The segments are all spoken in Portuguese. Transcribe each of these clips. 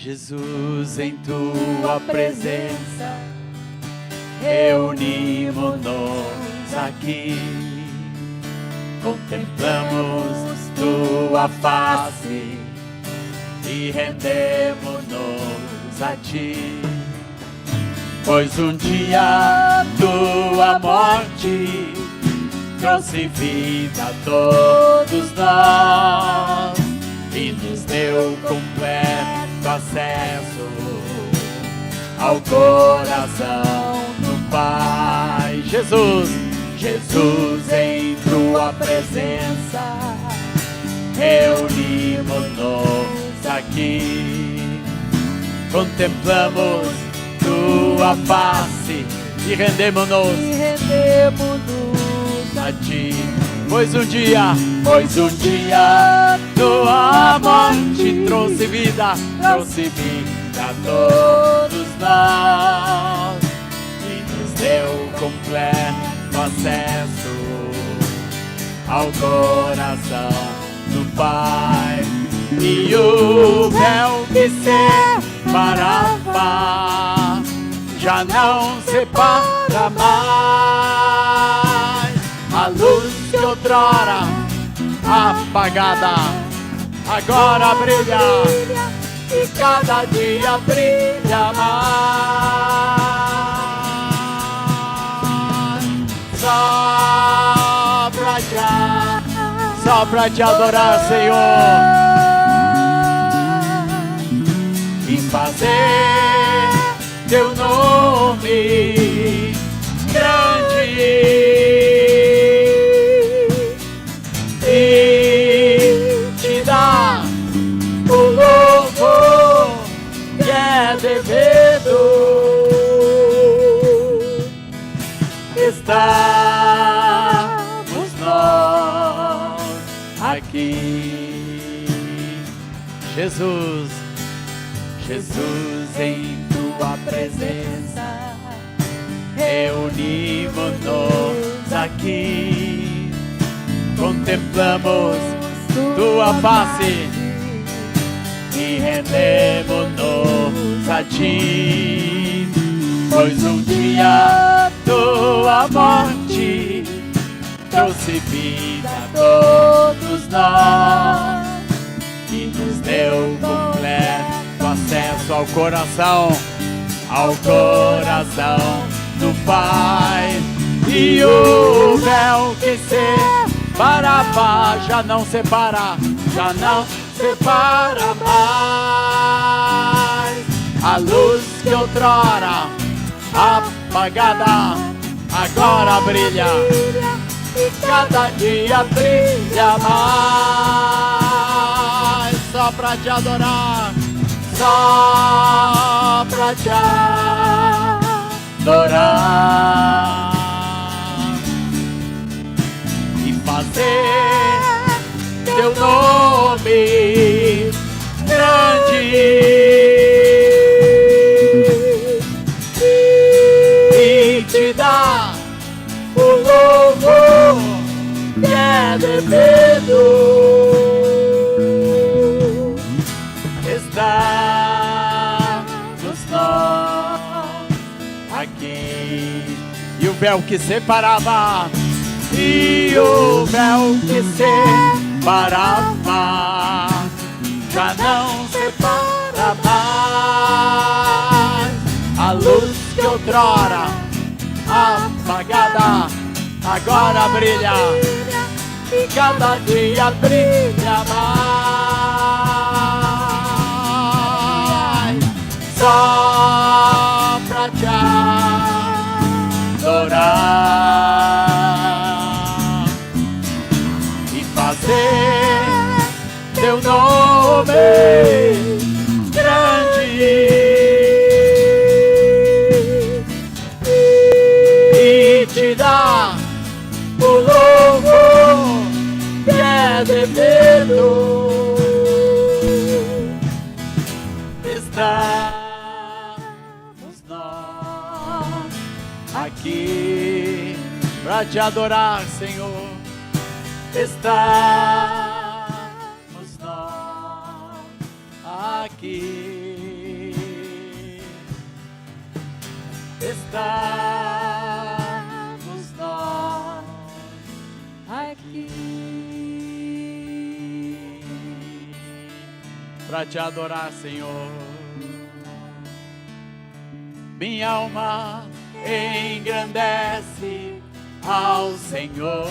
Jesus, em tua presença, reunimos-nos aqui, contemplamos tua face e rendemos-nos a ti. Pois um dia tua morte trouxe vida a todos nós e nos deu completo acesso ao coração do Pai. Jesus, Jesus, em tua presença, reunimos-nos aqui, contemplamos tua face e rendemos-nos a ti. Pois um dia tua morte trouxe vida a todos nós e nos deu completo acesso ao coração do Pai. E o véu que separava já não separa mais. A luz que outrora apagada agora brilha e cada dia brilha mais. Só pra te adorar, Senhor, e fazer teu nome grande. O louvor que é devido. Estamos nós aqui. Jesus, Jesus, em tua presença, reunimos-nos aqui, contemplamos tua face e rendemos-nos a ti. Pois um dia tua morte trouxe vida a todos nós e nos deu completo acesso ao coração do Pai. E o véu que separava já não separa mais. A luz que outrora apagada agora brilha e cada dia brilha mais. Só pra te adorar, só pra te adorar e fazer teu nome grande e te dar o louvor que é devido. Estamos nós aqui. E o véu que separava, e o véu que separava já não separa mais. A luz que outrora apagada agora brilha e cada dia brilha mais. Só pra te adorar e fazer teu nome grande e te dar o louvor que é devido. Estamos nós aqui pra te adorar, Senhor. Estamos nós aqui estamos nós aqui para te adorar, Senhor. Minha alma engrandece ao Senhor.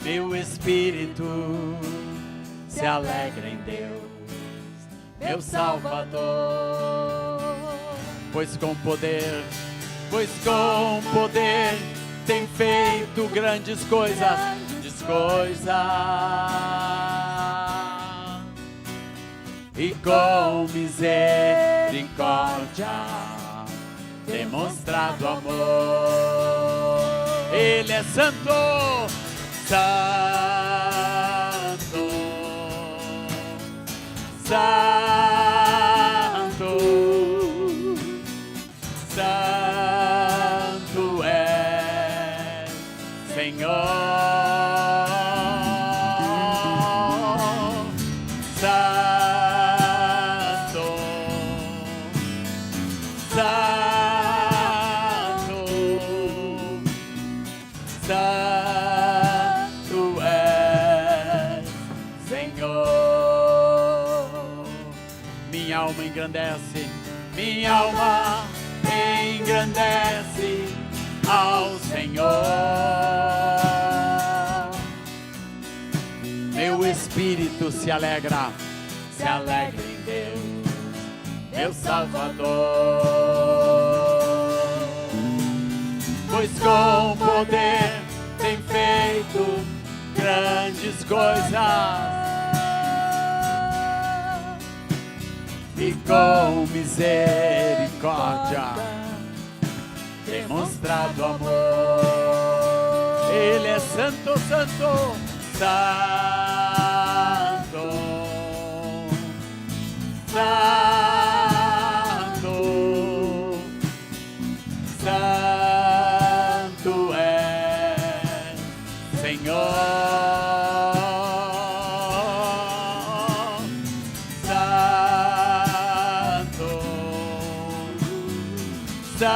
Meu espírito se alegra em Deus, meu Salvador. Pois com poder tem feito grandes coisas. E com misericórdia demonstrado amor. Ele é santo, santo, santo, santo é Senhor. Minha alma engrandece ao Senhor. Meu espírito se alegra em Deus, meu Salvador. Pois com poder tem feito grandes coisas. E com misericórdia demonstrado amor. Ele é santo, santo, santo, santo, santo é Senhor. Santo,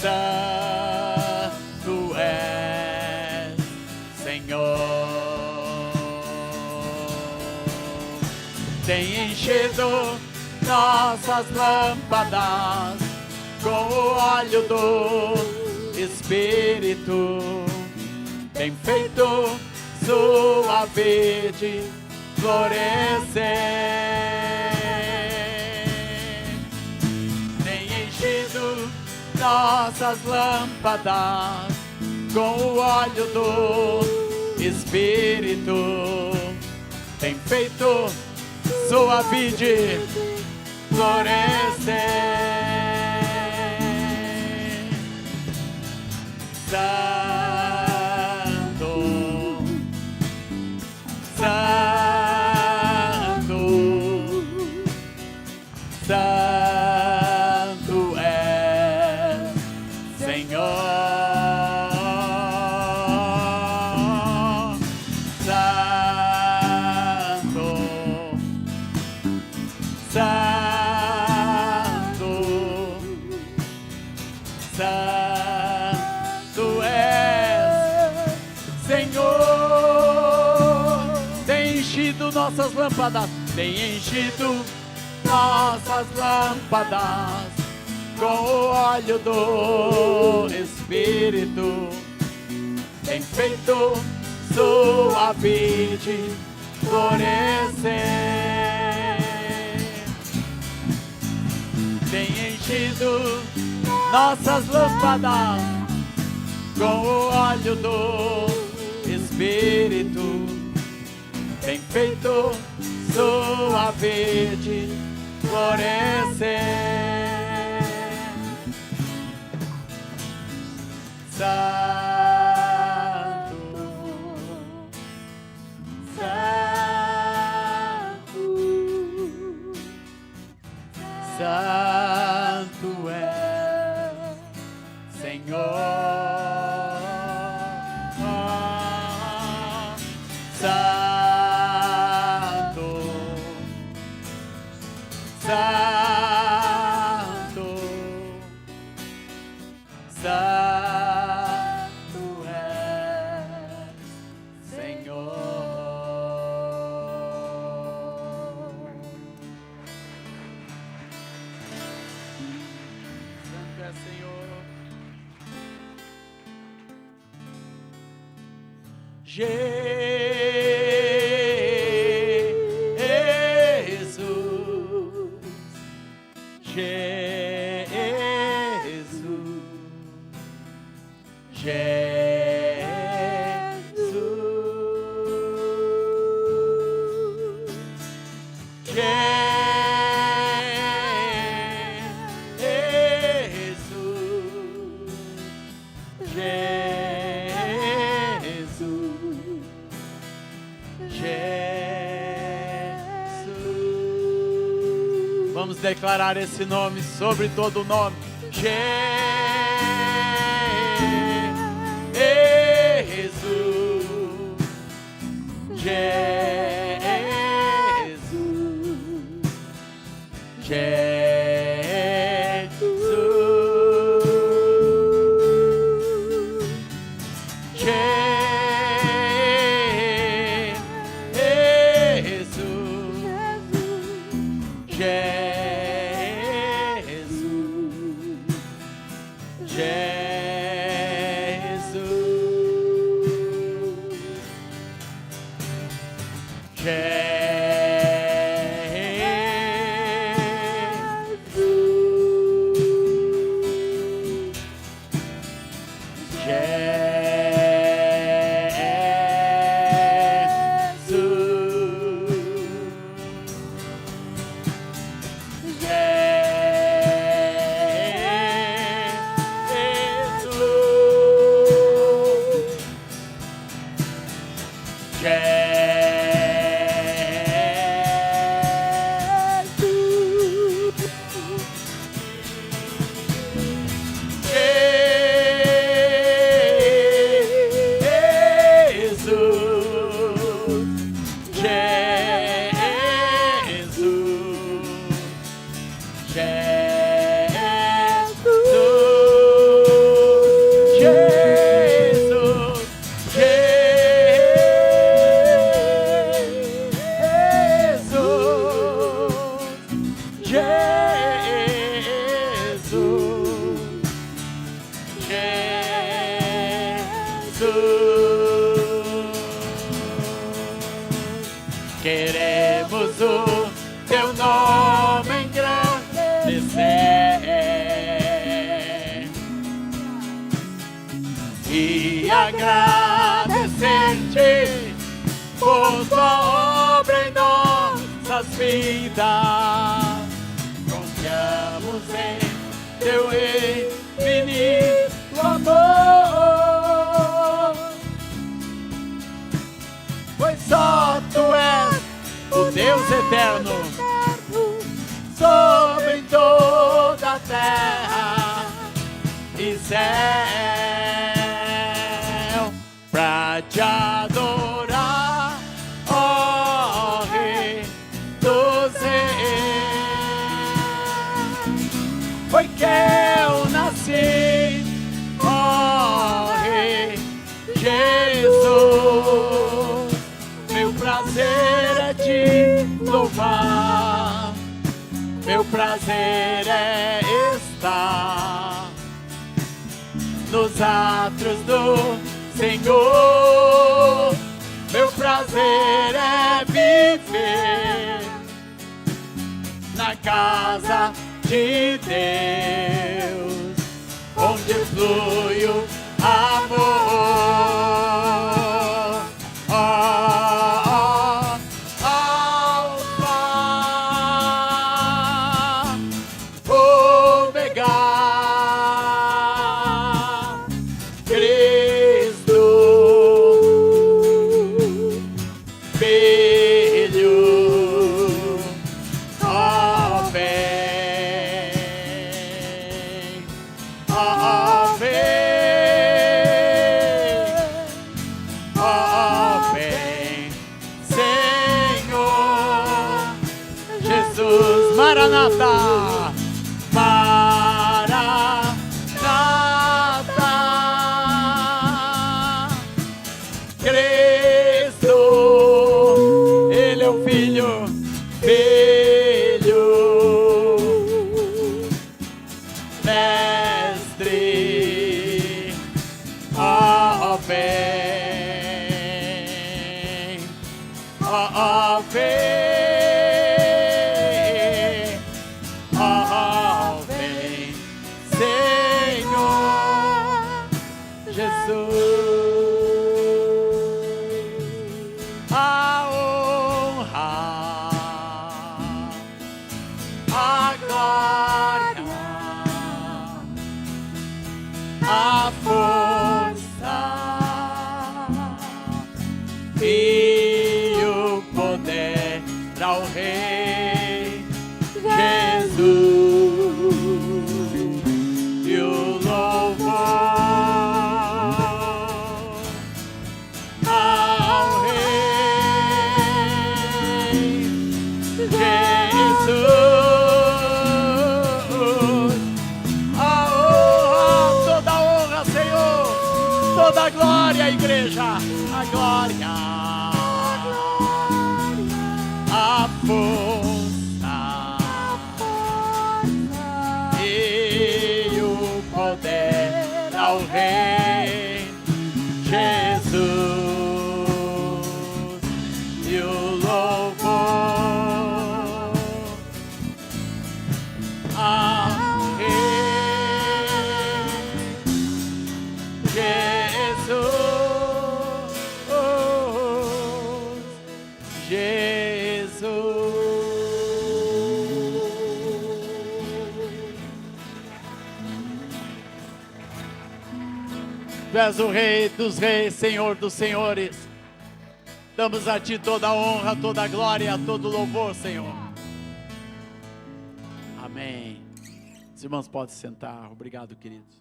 santo é Senhor. Tem enchido nossas lâmpadas com o óleo do Espírito. Tem feito sua verde florescer. Nossas lâmpadas com o óleo do Espírito. Tem feito sua vide florescer. Santo, santo, santo é Senhor. Santo, santo, santo é Senhor. Tem enchido nossas lâmpadas, tem enchido nossas lâmpadas com o óleo do Espírito. Tem feito sua vide florescer. Tem enchido nossas lâmpadas com o óleo do Espírito. Tem feito sua verde florescer. Santo, santo, santo é Senhor. Santo, Vamos declarar esse nome sobre todo nome. Jesus. Queremos o teu nome engrandecer e agradecer-te por tua obra em nossas vidas. Confiamos em teu infinito amor, pois só tu és o Deus eterno sobre toda a terra e céu, pra te adorar, ó Rei dos Reis. Foi que eu nasci, ó Rei Jesus. Meu prazer é te louvar, meu prazer é estar nos átrios do Senhor. Meu prazer é viver na casa de Deus, onde flui o amor. Vem, e o poder ao Rei Jesus e o louvor ao Rei Jesus. Toda a honra, Senhor, toda a glória, igreja, a glória, a força e o poder ao Rei Jesus e o louvor ao Rei Jesus. Tu és o Rei dos reis, Senhor dos senhores. Damos a Ti toda a honra, toda a glória, todo o louvor, Senhor. Amém. Os irmãos podem sentar. Obrigado, queridos.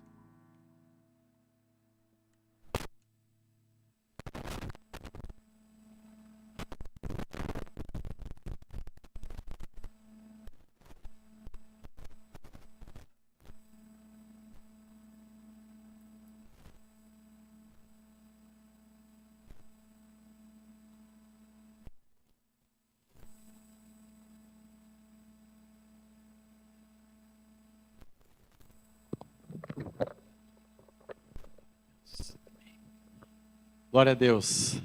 Glória a Deus.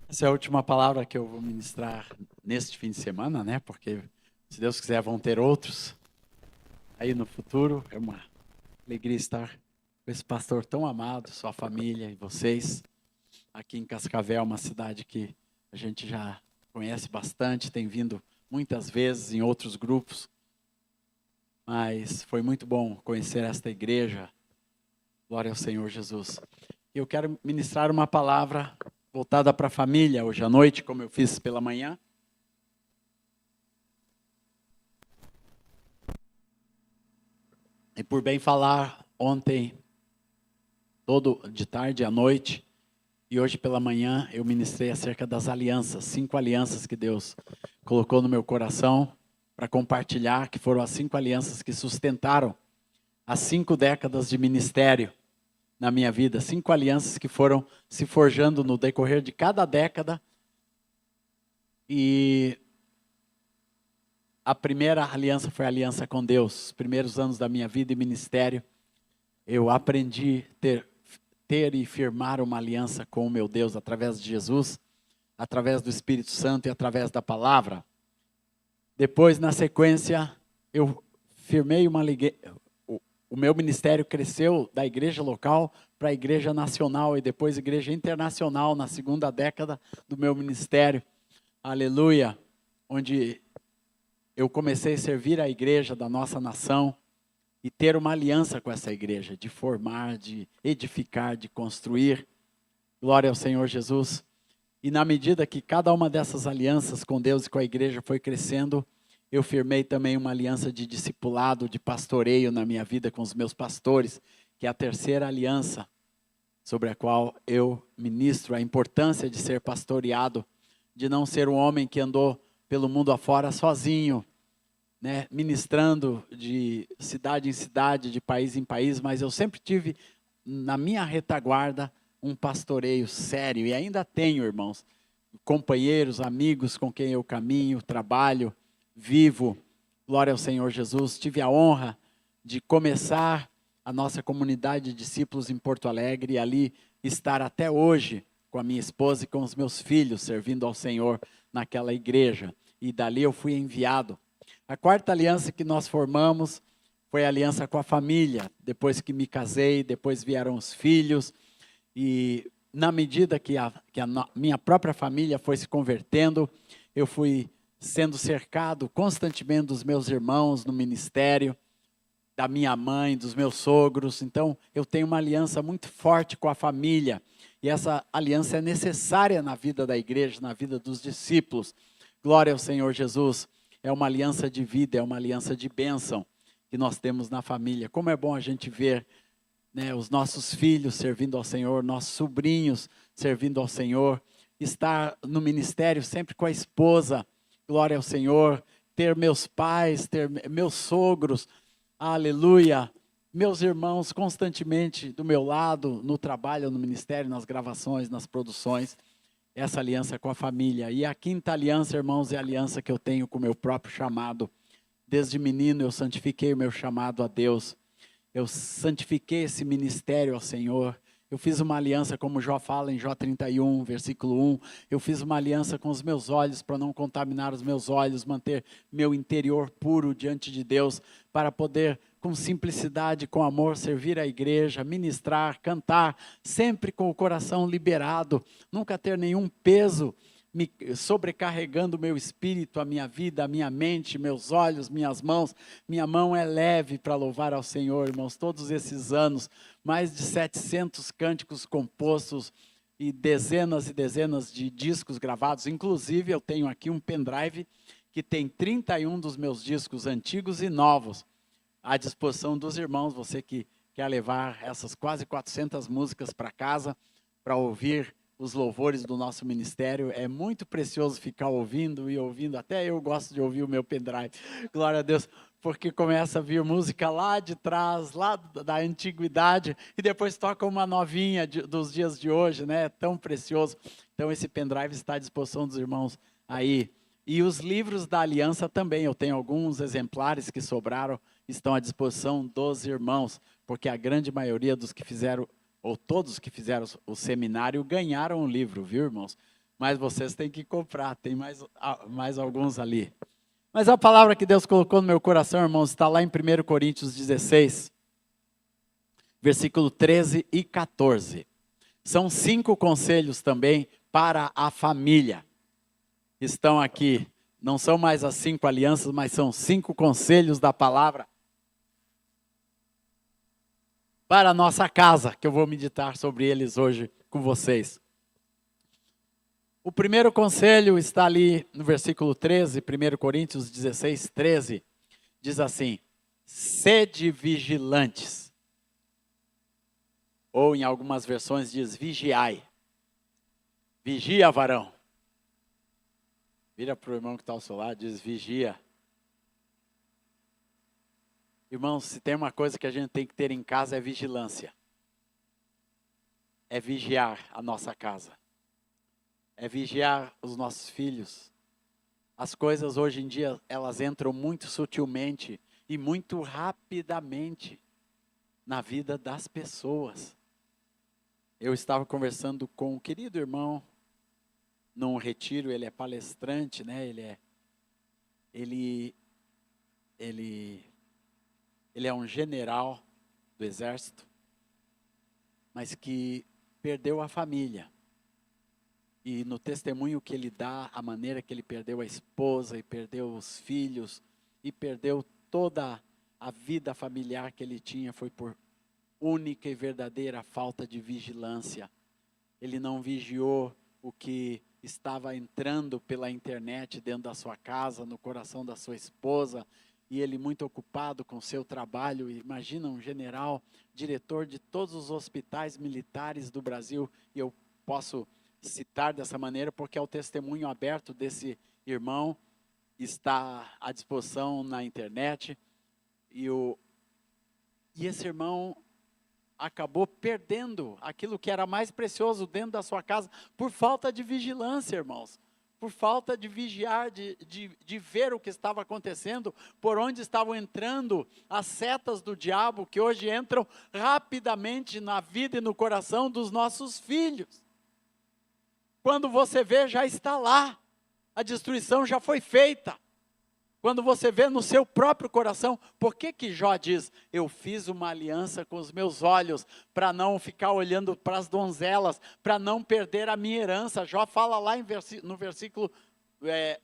Essa é a última palavra que eu vou ministrar neste fim de semana, né? Porque, se Deus quiser, vão ter outros aí no futuro. É uma alegria estar com esse pastor tão amado, sua família e vocês, aqui em Cascavel, uma cidade que a gente já conhece bastante, tem vindo muitas vezes em outros grupos, mas foi muito bom conhecer esta igreja. Glória ao Senhor Jesus. Eu quero ministrar uma palavra voltada para a família hoje à noite, como eu fiz pela manhã. E por bem falar, ontem, todo de tarde à noite, e hoje pela manhã, eu ministrei acerca das alianças, 5 alianças que Deus colocou no meu coração para compartilhar, que foram as 5 alianças que sustentaram as 5 décadas de ministério na minha vida. 5 alianças que foram se forjando no decorrer de cada década. E a primeira aliança foi a aliança com Deus. Os primeiros anos da minha vida e ministério, eu aprendi ter e firmar uma aliança com o meu Deus através de Jesus, através do Espírito Santo e através da palavra. Depois, na sequência, eu firmei uma aliança. O meu ministério cresceu da igreja local para a igreja nacional e depois igreja internacional na segunda década do meu ministério. Aleluia! Onde eu comecei a servir a igreja da nossa nação e ter uma aliança com essa igreja, de formar, de edificar, de construir. Glória ao Senhor Jesus. E na medida que cada uma dessas alianças com Deus e com a igreja foi crescendo, eu firmei também uma aliança de discipulado, de pastoreio na minha vida com os meus pastores, que é a terceira aliança sobre a qual eu ministro a importância de ser pastoreado, de não ser um homem que andou pelo mundo afora sozinho, né, ministrando de cidade em cidade, de país em país, mas eu sempre tive na minha retaguarda um pastoreio sério, e ainda tenho, irmãos, companheiros, amigos com quem eu caminho, trabalho, vivo. Glória ao Senhor Jesus. Tive a honra de começar a nossa comunidade de discípulos em Porto Alegre e ali estar até hoje com a minha esposa e com os meus filhos, servindo ao Senhor naquela igreja. E dali eu fui enviado. A quarta aliança que nós formamos foi a aliança com a família. Depois que me casei, depois vieram os filhos. E na medida que a minha própria família foi se convertendo, eu fui sendo cercado constantemente dos meus irmãos no ministério, da minha mãe, dos meus sogros. Então, eu tenho uma aliança muito forte com a família. E essa aliança é necessária na vida da igreja, na vida dos discípulos. Glória ao Senhor Jesus. É uma aliança de vida, é uma aliança de bênção que nós temos na família. Como é bom a gente ver, né, os nossos filhos servindo ao Senhor, nossos sobrinhos servindo ao Senhor, estar no ministério sempre com a esposa, glória ao Senhor, ter meus pais, ter meus sogros, aleluia, meus irmãos constantemente do meu lado, no trabalho, no ministério, nas gravações, nas produções, essa aliança com a família. E a quinta aliança, irmãos, é a aliança que eu tenho com o meu próprio chamado. Desde menino eu santifiquei o meu chamado a Deus. Eu santifiquei esse ministério ao Senhor. Eu fiz uma aliança, como Jó fala em Jó 31, versículo 1. Eu fiz uma aliança com os meus olhos para não contaminar os meus olhos, manter meu interior puro diante de Deus, para poder, com simplicidade, com amor, servir a igreja, ministrar, cantar, sempre com o coração liberado, nunca ter nenhum peso me sobrecarregando o meu espírito, a minha vida, a minha mente, meus olhos, minhas mãos. Minha mão é leve para louvar ao Senhor, irmãos. Todos esses anos, mais de 700 cânticos compostos e dezenas de discos gravados. Inclusive, eu tenho aqui um pendrive que tem 31 dos meus discos antigos e novos à disposição dos irmãos. Você que quer levar essas quase 400 músicas para casa para ouvir os louvores do nosso ministério, é muito precioso ficar ouvindo e ouvindo. Até eu gosto de ouvir o meu pendrive, glória a Deus, porque começa a vir música lá de trás, lá da antiguidade, e depois toca uma novinha dos dias de hoje, né? É tão precioso. Então esse pendrive está à disposição dos irmãos aí. E os livros da aliança também, eu tenho alguns exemplares que sobraram, estão à disposição dos irmãos, porque a grande maioria dos que fizeram, ou todos que fizeram o seminário, ganharam o livro, viu, irmãos? Mas vocês têm que comprar, tem mais alguns ali. Mas a palavra que Deus colocou no meu coração, irmãos, está lá em 1 Coríntios 16, versículo 13 e 14. São 5 conselhos também para a família. Estão aqui, não são mais as 5 alianças, mas são 5 conselhos da palavra para a nossa casa, que eu vou meditar sobre eles hoje com vocês. O primeiro conselho está ali no versículo 13, 1 Coríntios 16, 13. Diz assim: sede vigilantes. Ou em algumas versões diz vigiai. Vigia, varão. Vira para o irmão que está ao seu lado, diz vigia. Irmãos, se tem uma coisa que a gente tem que ter em casa é vigilância. É vigiar a nossa casa. É vigiar os nossos filhos. As coisas hoje em dia, elas entram muito sutilmente e muito rapidamente na vida das pessoas. Eu estava conversando com um querido irmão num retiro, ele é palestrante, né? Ele é um general do exército, mas que perdeu a família. E no testemunho que ele dá, a maneira que ele perdeu a esposa, e perdeu os filhos, e perdeu toda a vida familiar que ele tinha, foi por única e verdadeira falta de vigilância. Ele não vigiou o que estava entrando pela internet dentro da sua casa, no coração da sua esposa, e ele muito ocupado com o seu trabalho. Imagina um general, diretor de todos os hospitais militares do Brasil, e eu posso citar dessa maneira porque é o testemunho aberto desse irmão, está à disposição na internet, e esse irmão acabou perdendo aquilo que era mais precioso dentro da sua casa, por falta de vigilância, irmãos, por falta de vigiar, de ver o que estava acontecendo, por onde estavam entrando as setas do diabo, que hoje entram rapidamente na vida e no coração dos nossos filhos. Quando você vê, já está lá, a destruição já foi feita. Quando você vê no seu próprio coração, por que Jó diz, eu fiz uma aliança com os meus olhos, para não ficar olhando para as donzelas, para não perder a minha herança. Jó fala lá no versículo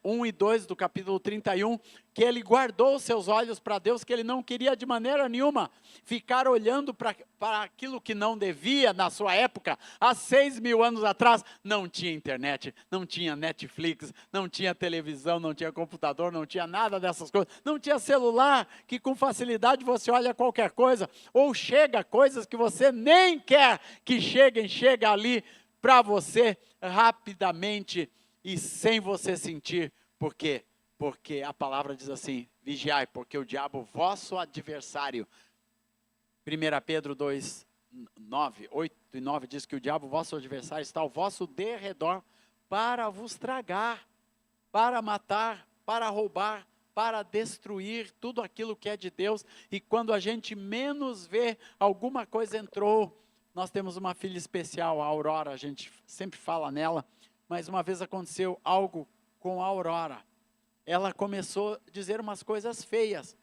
1 e 2 do capítulo 31, que ele guardou os seus olhos para Deus, que ele não queria de maneira nenhuma ficar olhando para aquilo que não devia na sua época. Há 6.000 anos atrás não tinha internet, não tinha Netflix, não tinha televisão, não tinha computador, não tinha nada dessas coisas, não tinha celular, que com facilidade você olha qualquer coisa, ou chega coisas que você nem quer que cheguem, chega ali para você rapidamente, e sem você sentir. Por quê? Porque a palavra diz assim: vigiai, porque o diabo, vosso adversário. 1 Pedro 2, 8 e 9 diz que o diabo, vosso adversário, está ao vosso derredor para vos tragar, para matar, para roubar, para destruir tudo aquilo que é de Deus. E quando a gente menos vê, alguma coisa entrou. Nós temos uma filha especial, a Aurora, a gente sempre fala nela. Mas uma vez aconteceu algo com a Aurora. Ela começou a dizer umas coisas feias.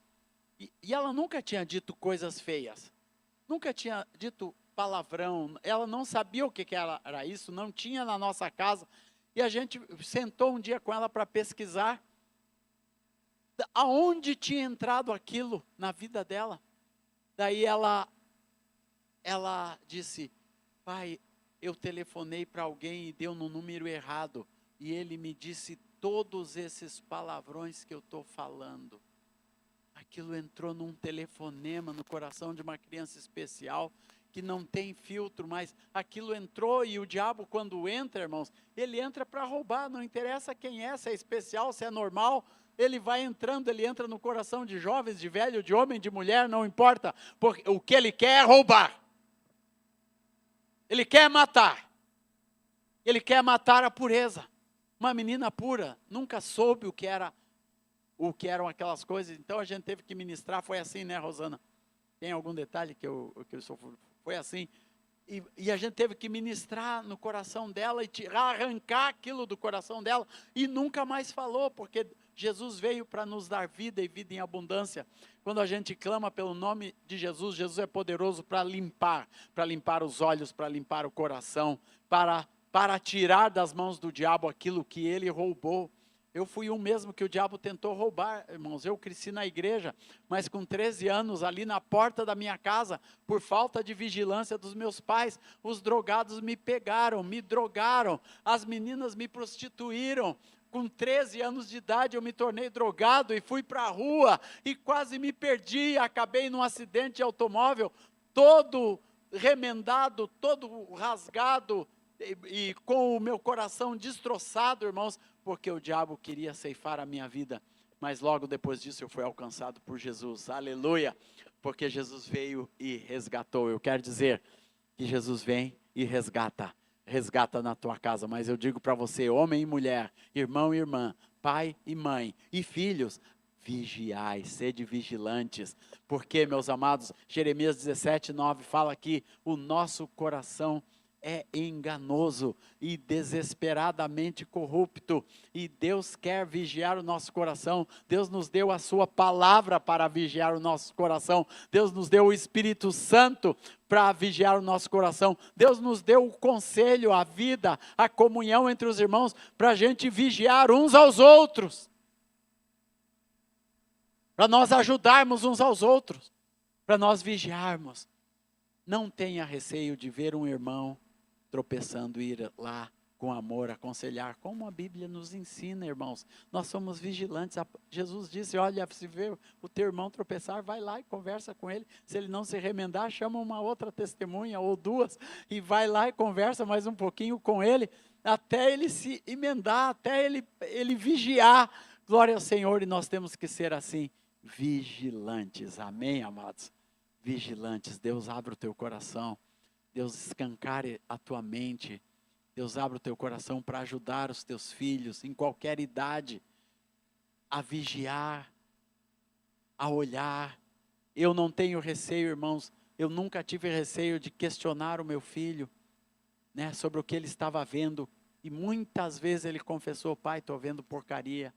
E ela nunca tinha dito coisas feias. Nunca tinha dito palavrão. Ela não sabia o que era isso, não tinha na nossa casa. E a gente sentou um dia com ela para pesquisar aonde tinha entrado aquilo na vida dela. Daí ela disse: pai, eu telefonei para alguém e deu no número errado, e ele me disse todos esses palavrões que eu estou falando. Aquilo entrou num telefonema no coração de uma criança especial, que não tem filtro, mas aquilo entrou. E o diabo, quando entra, irmãos, ele entra para roubar, não interessa quem é, se é especial, se é normal, ele vai entrando, ele entra no coração de jovens, de velho, de homem, de mulher, não importa, porque o que ele quer é roubar. Ele quer matar. Ele quer matar a pureza. Uma menina pura nunca soube o que eram aquelas coisas. Então a gente teve que ministrar. Foi assim, né, Rosana? Tem algum detalhe que eu sofro? Foi assim. E a gente teve que ministrar no coração dela e arrancar aquilo do coração dela. E nunca mais falou, porque Jesus veio para nos dar vida e vida em abundância. Quando a gente clama pelo nome de Jesus, Jesus é poderoso para limpar os olhos, para limpar o coração, para tirar das mãos do diabo aquilo que ele roubou. Eu fui um mesmo que o diabo tentou roubar, irmãos. Eu cresci na igreja, mas com 13 anos, ali na porta da minha casa, por falta de vigilância dos meus pais, os drogados me pegaram, me drogaram, as meninas me prostituíram. Com 13 anos de idade eu me tornei drogado e fui para a rua e quase me perdi, acabei num acidente de automóvel, todo remendado, todo rasgado e com o meu coração destroçado, irmãos, porque o diabo queria ceifar a minha vida. Mas logo depois disso eu fui alcançado por Jesus, aleluia, porque Jesus veio e resgatou. Eu quero dizer que Jesus vem e resgata na tua casa, mas eu digo para você, homem e mulher, irmão e irmã, pai e mãe e filhos, vigiai, sede vigilantes, porque, meus amados, Jeremias 17:9 fala que o nosso coração é enganoso e desesperadamente corrupto, e Deus quer vigiar o nosso coração. Deus nos deu a sua palavra para vigiar o nosso coração, Deus nos deu o Espírito Santo para vigiar o nosso coração, Deus nos deu o conselho, a vida, a comunhão entre os irmãos, para a gente vigiar uns aos outros, para nós ajudarmos uns aos outros, para nós vigiarmos. Não tenha receio de ver um irmão tropeçando, ir lá com amor, aconselhar, como a Bíblia nos ensina, irmãos. Nós somos vigilantes. Jesus disse: olha, se vê o teu irmão tropeçar, vai lá e conversa com ele. Se ele não se remendar, chama uma outra testemunha ou duas e vai lá e conversa mais um pouquinho com ele, até ele se emendar, até ele vigiar. Glória ao Senhor. E nós temos que ser assim, vigilantes. Amém, amados? Vigilantes. Deus abre o teu coração, Deus escancare a tua mente, Deus abre o teu coração para ajudar os teus filhos, em qualquer idade, a vigiar, a olhar. Eu não tenho receio, irmãos, eu nunca tive receio de questionar o meu filho, né, sobre o que ele estava vendo, e muitas vezes ele confessou: pai, estou vendo porcaria.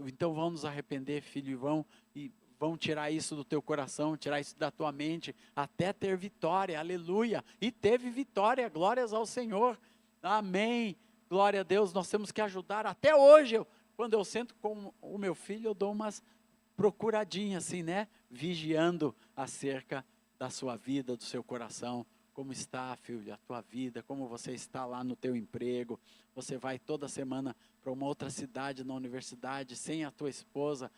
Então vão nos arrepender, filho, e vão tirar isso do teu coração, tirar isso da tua mente, até ter vitória, aleluia. E teve vitória, glórias ao Senhor, amém. glória a Deus, nós temos que ajudar. Até hoje, quando eu sento com o meu filho, eu dou umas procuradinhas assim, né? Vigiando acerca da sua vida, do seu coração. Como está, filho, a tua vida, como você está lá no teu emprego. Você vai toda semana para uma outra cidade, na universidade, sem a tua esposa,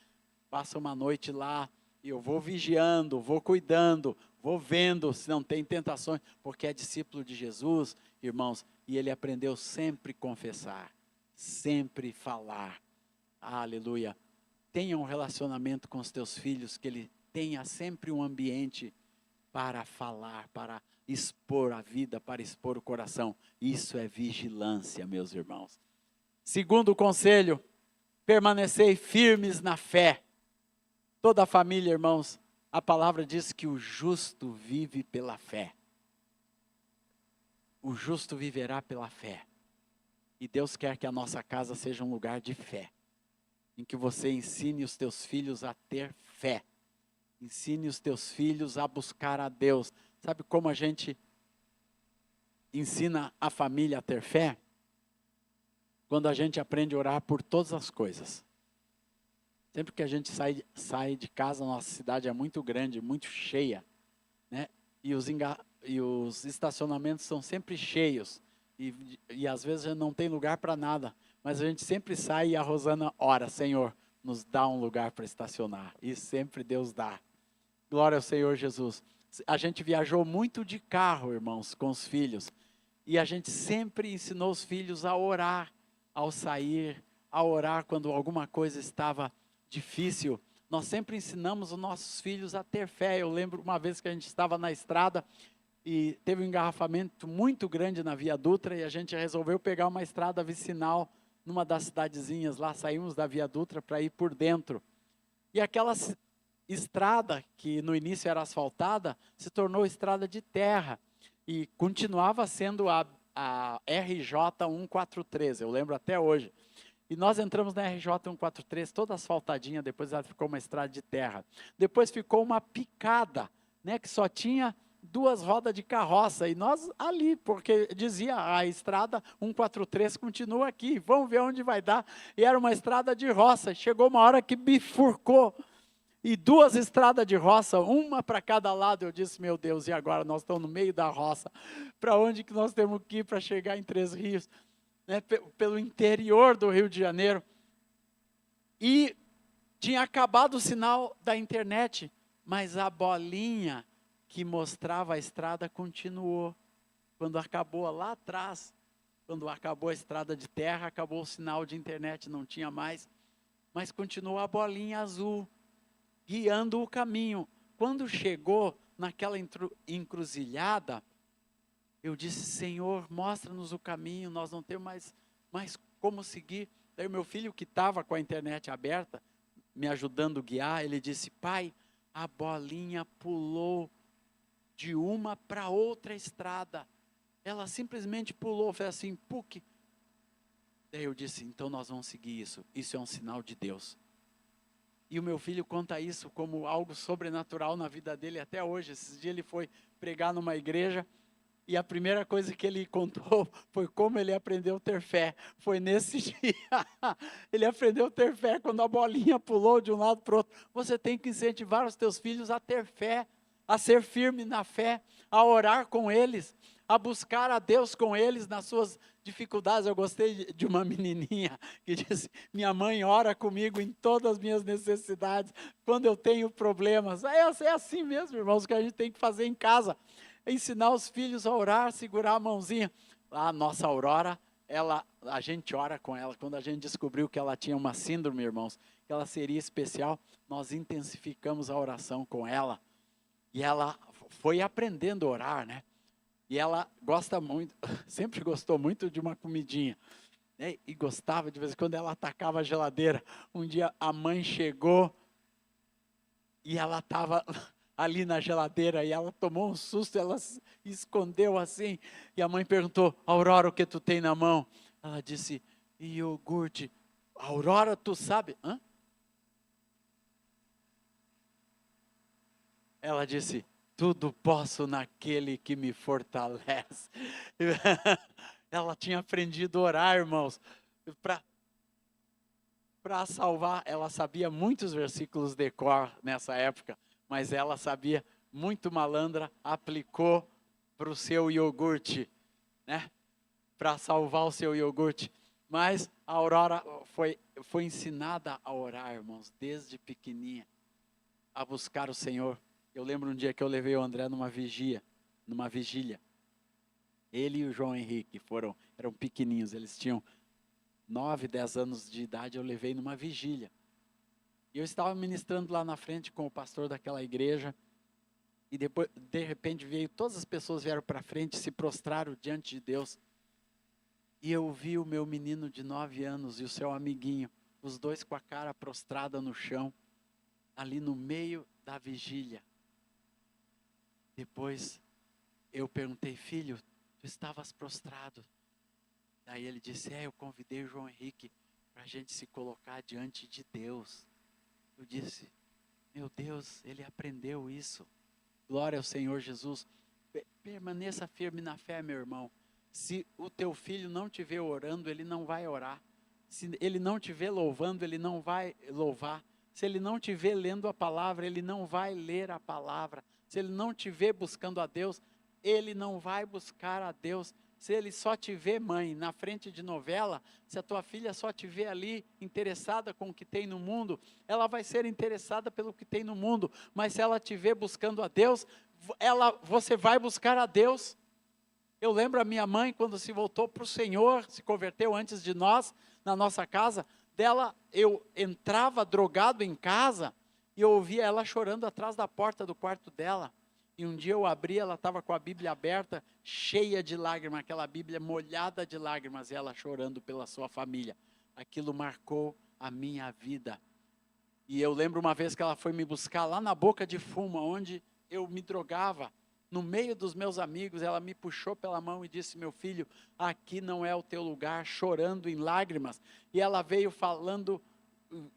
passa uma noite lá, e eu vou vigiando, vou cuidando, vou vendo se não tem tentações, porque é discípulo de Jesus, irmãos, e ele aprendeu sempre confessar, sempre falar. Aleluia. Tenha um relacionamento com os teus filhos, que ele tenha sempre um ambiente para falar, para expor a vida, para expor o coração. Isso é vigilância, meus irmãos. Segundo conselho, permanecei firmes na fé. Toda a família, irmãos, a palavra diz que o justo vive pela fé. O justo viverá pela fé. E Deus quer que a nossa casa seja um lugar de fé, em que você ensine os teus filhos a ter fé. Ensine os teus filhos a buscar a Deus. Sabe como a gente ensina a família a ter fé? Quando a gente aprende a orar por todas as coisas. Sempre que a gente sai de casa, nossa cidade é muito grande, muito cheia, né? E os estacionamentos são sempre cheios. E às vezes não tem lugar para nada. Mas a gente sempre sai e a Rosana ora: Senhor, nos dá um lugar para estacionar. E sempre Deus dá. Glória ao Senhor Jesus. A gente viajou muito de carro, irmãos, com os filhos. E a gente sempre ensinou os filhos a orar ao sair, a orar quando alguma coisa estava difícil. Nós sempre ensinamos os nossos filhos a ter fé. Eu lembro uma vez que a gente estava na estrada e teve um engarrafamento muito grande na Via Dutra e a gente resolveu pegar uma estrada vicinal numa das cidadezinhas lá. Saímos da Via Dutra para ir por dentro. E aquela estrada, que no início era asfaltada, se tornou estrada de terra e continuava sendo a RJ 143, eu lembro até hoje. E nós entramos na RJ 143, toda asfaltadinha, depois ela ficou uma estrada de terra. Depois ficou uma picada, né, que só tinha 2 rodas de carroça, e nós ali, porque dizia, a estrada 143 continua aqui, vamos ver onde vai dar. E era uma estrada de roça, chegou uma hora que bifurcou, e 2 estradas de roça, uma para cada lado. Eu disse, meu Deus, e agora nós estamos no meio da roça, para onde que nós temos que ir para chegar em Três Rios? Né, pelo interior do Rio de Janeiro, e tinha acabado o sinal da internet, mas a bolinha que mostrava a estrada continuou. Quando acabou lá atrás, quando acabou a estrada de terra, acabou o sinal de internet, não tinha mais, mas continuou a bolinha azul, guiando o caminho. Quando chegou naquela encruzilhada, eu disse, Senhor, mostra-nos o caminho, nós não temos mais como seguir. Daí o meu filho, que estava com a internet aberta, me ajudando a guiar, ele disse, pai, a bolinha pulou de uma para outra estrada. Ela simplesmente pulou, fez assim, puc. Daí eu disse, então nós vamos seguir isso. Isso é um sinal de Deus. E o meu filho conta isso como algo sobrenatural na vida dele até hoje. Esses dias ele foi pregar numa igreja, e a primeira coisa que ele contou foi como ele aprendeu a ter fé. Foi nesse dia. Ele aprendeu a ter fé quando a bolinha pulou de um lado para o outro. Você tem que incentivar os teus filhos a ter fé, a ser firme na fé, a orar com eles, a buscar a Deus com eles nas suas dificuldades. Eu gostei de uma menininha que disse, minha mãe ora comigo em todas as minhas necessidades, quando eu tenho problemas. É assim mesmo, irmãos, que a gente tem que fazer em casa. Ensinar os filhos a orar, segurar a mãozinha. A nossa Aurora, a gente ora com ela. Quando a gente descobriu que ela tinha uma síndrome, irmãos, que ela seria especial, nós intensificamos a oração com ela. E ela foi aprendendo a orar, né? E ela gosta muito, sempre gostou muito de uma comidinha, né? E gostava, de vez em quando ela atacava a geladeira. Um dia a mãe chegou e ela estava ali na geladeira, e ela tomou um susto, ela se escondeu assim, e a mãe perguntou, Aurora, o que tu tem na mão? Ela disse, iogurte. Aurora, tu sabe? Hã? Ela disse, tudo posso naquele que me fortalece. Ela ela tinha aprendido a orar, irmãos, para salvar. Ela sabia muitos versículos de cor nessa época, mas ela sabia, muito malandra, aplicou para o seu iogurte, né? Para salvar o seu iogurte. Mas a Aurora foi ensinada a orar, irmãos, desde pequenininha, a buscar o Senhor. Eu lembro um dia que eu levei o André numa vigília. Ele e o João Henrique eram pequenininhos, eles tinham 9, 10 anos de idade. Eu levei numa vigília. E eu estava ministrando lá na frente com o pastor daquela igreja. E depois, de repente, todas as pessoas vieram para frente, se prostraram diante de Deus. E eu vi o meu menino de 9 anos e o seu amiguinho, os dois com a cara prostrada no chão, ali no meio da vigília. Depois eu perguntei: filho, tu estavas prostrado? Daí ele disse: eu convidei o João Henrique para a gente se colocar diante de Deus. Eu disse: meu Deus, ele aprendeu isso. Glória ao Senhor Jesus. Permaneça firme na fé, meu irmão. Se o teu filho não te vê orando, ele não vai orar. Se ele não te vê louvando, ele não vai louvar. Se ele não te vê lendo a palavra, ele não vai ler a palavra. Se ele não te vê buscando a Deus, ele não vai buscar a Deus. Se ele só te vê, mãe, na frente de novela, se a tua filha só te vê ali interessada com o que tem no mundo, ela vai ser interessada pelo que tem no mundo. Mas se ela te vê buscando a Deus, você vai buscar a Deus. Eu lembro a minha mãe, quando se voltou para o Senhor, se converteu antes de nós, na nossa casa, eu entrava drogado em casa, e eu ouvia ela chorando atrás da porta do quarto dela. E um dia eu abri, ela estava com a Bíblia aberta, cheia de lágrimas, aquela Bíblia molhada de lágrimas, e ela chorando pela sua família. Aquilo marcou a minha vida. E eu lembro uma vez que ela foi me buscar lá na Boca de Fumo, onde eu me drogava. No meio dos meus amigos, ela me puxou pela mão e disse: meu filho, aqui não é o teu lugar, chorando em lágrimas. E ela veio falando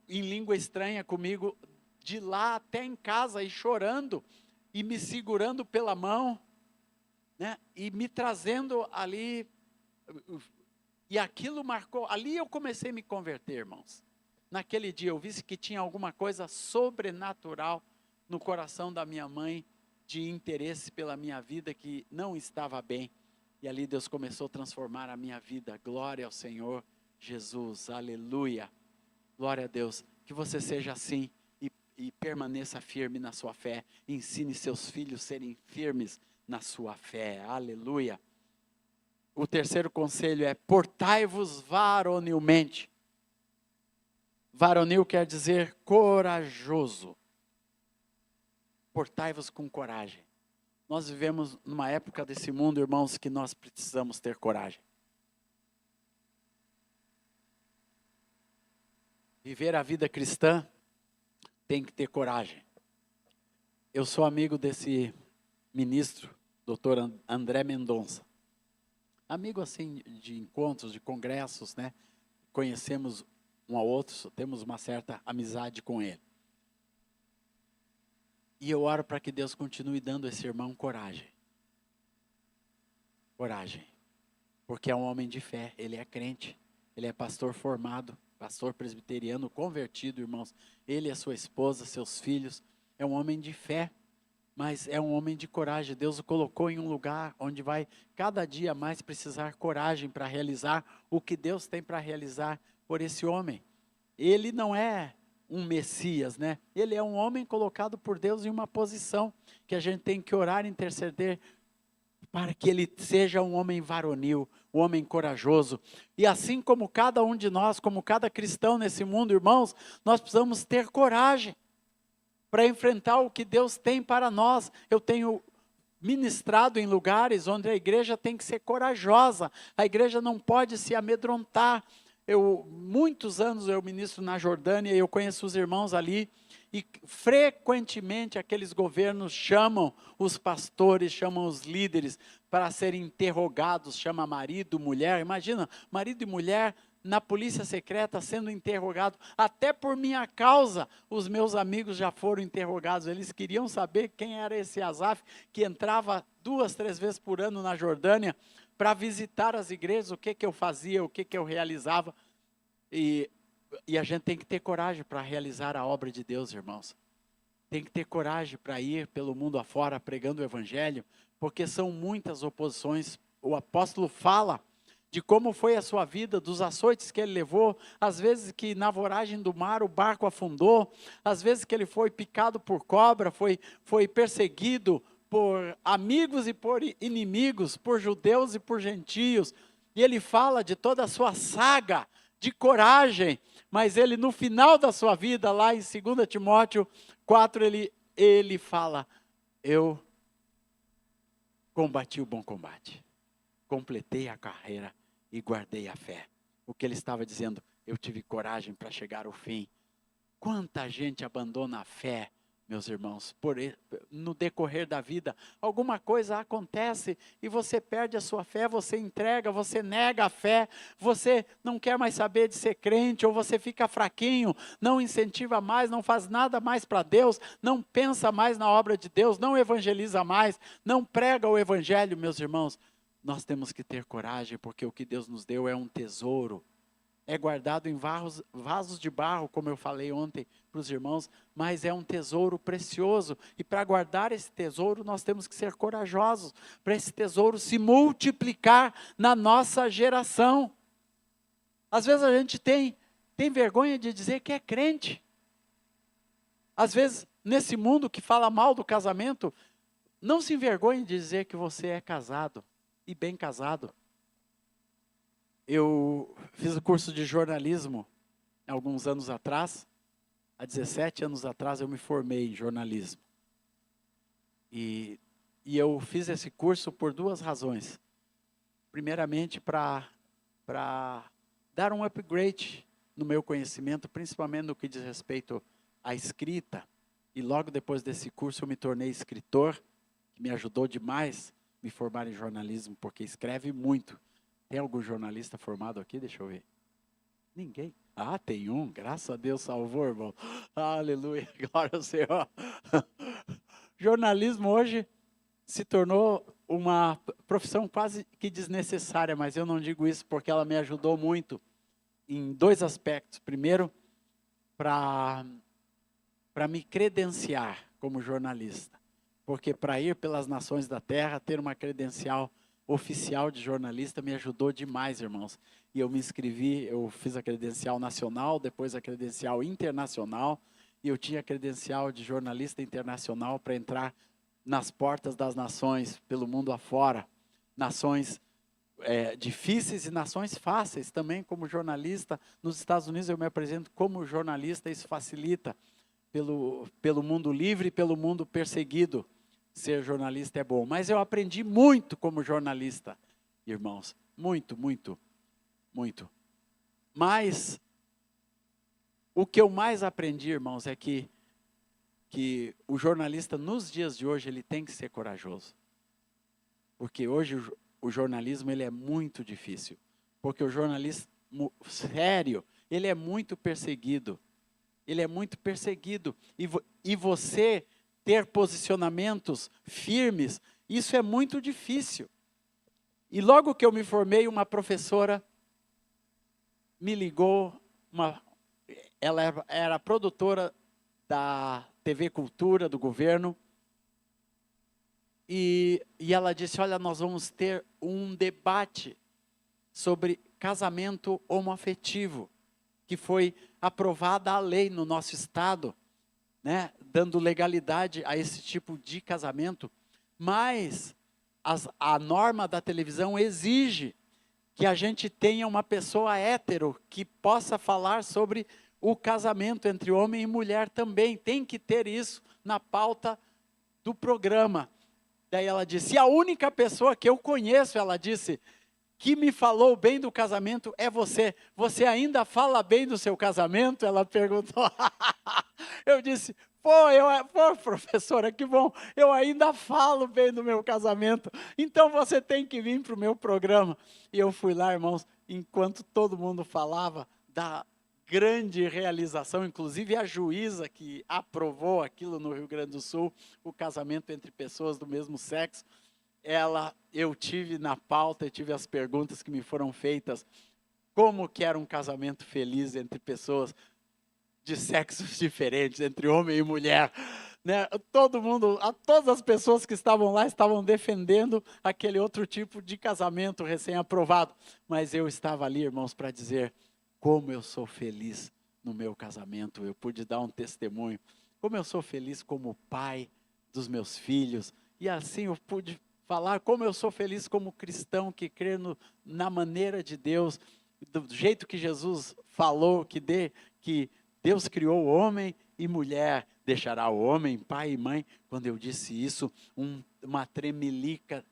em língua estranha comigo, de lá até em casa, e chorando, e me segurando pela mão, né? E me trazendo ali. E aquilo marcou, ali eu comecei a me converter, irmãos. Naquele dia eu vi que tinha alguma coisa sobrenatural no coração da minha mãe, de interesse pela minha vida que não estava bem. E ali Deus começou a transformar a minha vida. Glória ao Senhor Jesus, aleluia. Glória a Deus. Que você seja assim e permaneça firme na sua fé. Ensine seus filhos a serem firmes na sua fé, aleluia. O terceiro conselho é: portai-vos varonilmente. Varonil quer dizer corajoso. Portai-vos com coragem. Nós vivemos numa época desse mundo, irmãos, que nós precisamos ter coragem. Viver a vida cristã tem que ter coragem. Eu sou amigo desse ministro, doutor André Mendonça. Amigo assim de encontros, de congressos, né? Conhecemos um ao outro, temos uma certa amizade com ele. E eu oro para que Deus continue dando a esse irmão coragem. Coragem. Porque é um homem de fé, ele é crente, ele é pastor formado, pastor presbiteriano convertido, irmãos. Ele e a sua esposa, seus filhos, é um homem de fé, mas é um homem de coragem. Deus o colocou em um lugar onde vai cada dia mais precisar coragem para realizar o que Deus tem para realizar por esse homem. Ele não é um Messias, né? Ele é um homem colocado por Deus em uma posição que a gente tem que orar e interceder para que ele seja um homem varonil, um homem corajoso. E assim como cada um de nós, como cada cristão nesse mundo, irmãos, nós precisamos ter coragem para enfrentar o que Deus tem para nós. Eu tenho ministrado em lugares onde a igreja tem que ser corajosa, a igreja não pode se amedrontar. Muitos anos eu ministro na Jordânia e eu conheço os irmãos ali, e frequentemente aqueles governos chamam os pastores, chamam os líderes para serem interrogados, chama marido, mulher. Imagina, marido e mulher na polícia secreta sendo interrogado. Até por minha causa, os meus amigos já foram interrogados. Eles queriam saber quem era esse Asaf, que entrava 2, 3 vezes por ano na Jordânia para visitar as igrejas, o que eu fazia, o que eu realizava. E a gente tem que ter coragem para realizar a obra de Deus, irmãos. Tem que ter coragem para ir pelo mundo afora pregando o evangelho, porque são muitas oposições. O apóstolo fala de como foi a sua vida, dos açoites que ele levou, às vezes que na voragem do mar o barco afundou, às vezes que ele foi picado por cobra, foi perseguido por amigos e por inimigos, por judeus e por gentios. E ele fala de toda a sua saga de coragem, mas ele no final da sua vida, lá em 2 Timóteo 4, ele fala, eu combati o bom combate, completei a carreira e guardei a fé. O que ele estava dizendo, eu tive coragem para chegar ao fim. Quanta gente abandona a fé, meus irmãos, no decorrer da vida, alguma coisa acontece e você perde a sua fé, você entrega, você nega a fé, você não quer mais saber de ser crente, ou você fica fraquinho, não incentiva mais, não faz nada mais para Deus, não pensa mais na obra de Deus, não evangeliza mais, não prega o evangelho, meus irmãos. Nós temos que ter coragem, porque o que Deus nos deu é um tesouro. É guardado em vasos de barro, como eu falei ontem para os irmãos, mas é um tesouro precioso. E para guardar esse tesouro, nós temos que ser corajosos, para esse tesouro se multiplicar na nossa geração. Às vezes a gente tem vergonha de dizer que é crente. Às vezes, nesse mundo que fala mal do casamento, não se envergonhe de dizer que você é casado, e bem casado. Eu fiz o curso de jornalismo alguns anos atrás. Há 17 anos atrás eu me formei em jornalismo. E eu fiz esse curso por duas razões. Primeiramente, para dar um upgrade no meu conhecimento, principalmente no que diz respeito à escrita. E logo depois desse curso eu me tornei escritor, que me ajudou demais a me formar em jornalismo, porque escreve muito. Tem algum jornalista formado aqui? Deixa eu ver. Ninguém. Ah, tem um. Graças a Deus salvou, irmão. Aleluia. Glória ao Senhor. Jornalismo hoje se tornou uma profissão quase que desnecessária, mas eu não digo isso porque ela me ajudou muito em dois aspectos. Primeiro, para me credenciar como jornalista. Porque para ir pelas nações da terra, ter uma credencial oficial de jornalista me ajudou demais, irmãos. E eu me inscrevi, eu fiz a credencial nacional, depois a credencial internacional, e eu tinha a credencial de jornalista internacional para entrar nas portas das nações, pelo mundo afora. Nações difíceis e nações fáceis também, como jornalista. Nos Estados Unidos eu me apresento como jornalista, isso facilita pelo mundo livre e pelo mundo perseguido. Ser jornalista é bom, mas eu aprendi muito como jornalista, irmãos, muito, muito, muito. Mas o que eu mais aprendi, irmãos, é que o jornalista nos dias de hoje ele tem que ser corajoso, porque hoje o jornalismo ele é muito difícil, porque o jornalismo sério ele é muito perseguido, e você ter posicionamentos firmes, isso é muito difícil. E logo que eu me formei, uma professora me ligou, ela era produtora da TV Cultura, do governo, e ela disse, olha, nós vamos ter um debate sobre casamento homoafetivo, que foi aprovada a lei no nosso estado, né, dando legalidade a esse tipo de casamento, mas a norma da televisão exige que a gente tenha uma pessoa hétero que possa falar sobre o casamento entre homem e mulher também, tem que ter isso na pauta do programa. Daí ela disse, e a única pessoa que eu conheço, ela disse, que me falou bem do casamento é você. Você ainda fala bem do seu casamento? Ela perguntou. Eu disse, pô, professora, que bom, eu ainda falo bem do meu casamento, então você tem que vir para o meu programa. E eu fui lá, irmãos, enquanto todo mundo falava da grande realização, inclusive a juíza que aprovou aquilo no Rio Grande do Sul, o casamento entre pessoas do mesmo sexo, eu tive na pauta, eu tive as perguntas que me foram feitas, como que era um casamento feliz entre pessoas de sexos diferentes, entre homem e mulher, né? Todo mundo, todas as pessoas que estavam lá estavam defendendo aquele outro tipo de casamento recém-aprovado, mas eu estava ali, irmãos, para dizer como eu sou feliz no meu casamento. Eu pude dar um testemunho, como eu sou feliz como pai dos meus filhos, e assim eu pude falar como eu sou feliz como cristão que crê na maneira de Deus, do jeito que Jesus falou, que Deus criou o homem e mulher, deixará o homem, pai e mãe. Quando eu disse isso, uma tremelica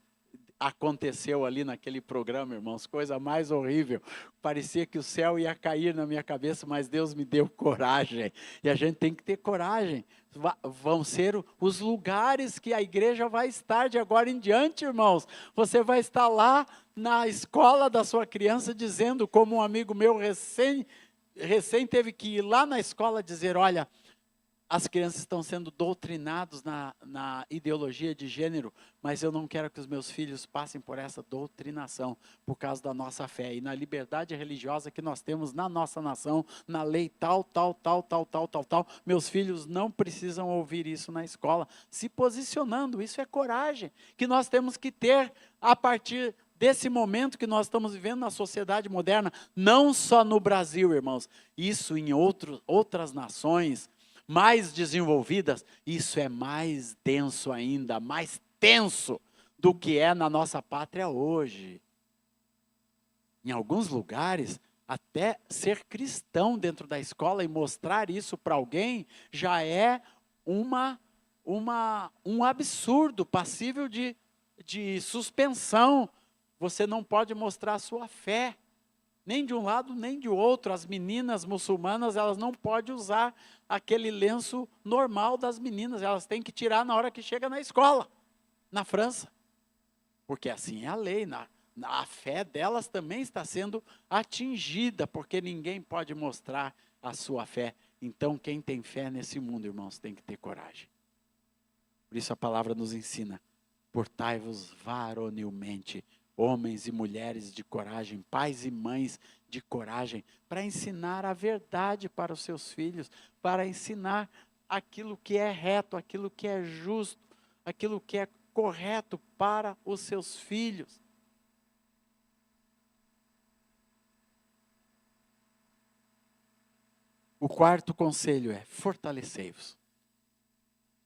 aconteceu ali naquele programa, irmãos, coisa mais horrível. Parecia que o céu ia cair na minha cabeça, mas Deus me deu coragem. E a gente tem que ter coragem. Vão ser os lugares que a igreja vai estar de agora em diante, irmãos. Você vai estar lá na escola da sua criança dizendo, como um amigo meu recém teve que ir lá na escola dizer, olha, as crianças estão sendo doutrinados na ideologia de gênero, mas eu não quero que os meus filhos passem por essa doutrinação, por causa da nossa fé e na liberdade religiosa que nós temos na nossa nação, na lei tal. Meus filhos não precisam ouvir isso na escola. Se posicionando, isso é coragem, que nós temos que ter a partir desse momento que nós estamos vivendo na sociedade moderna, não só no Brasil, irmãos, isso em outras nações mais desenvolvidas, isso é mais denso ainda, mais tenso do que é na nossa pátria hoje. Em alguns lugares, até ser cristão dentro da escola e mostrar isso para alguém já é um absurdo, passível de suspensão. Você não pode mostrar a sua fé, nem de um lado, nem de outro. As meninas muçulmanas, elas não podem usar aquele lenço normal das meninas, elas têm que tirar na hora que chega na escola, na França, porque assim é a lei, a fé delas também está sendo atingida, porque ninguém pode mostrar a sua fé. Então quem tem fé nesse mundo, irmãos, tem que ter coragem. Por isso a palavra nos ensina, portai-vos varonilmente, homens e mulheres de coragem, pais e mães de coragem, para ensinar a verdade para os seus filhos, para ensinar aquilo que é reto, aquilo que é justo, aquilo que é correto para os seus filhos. O quarto conselho é: fortalecei-vos.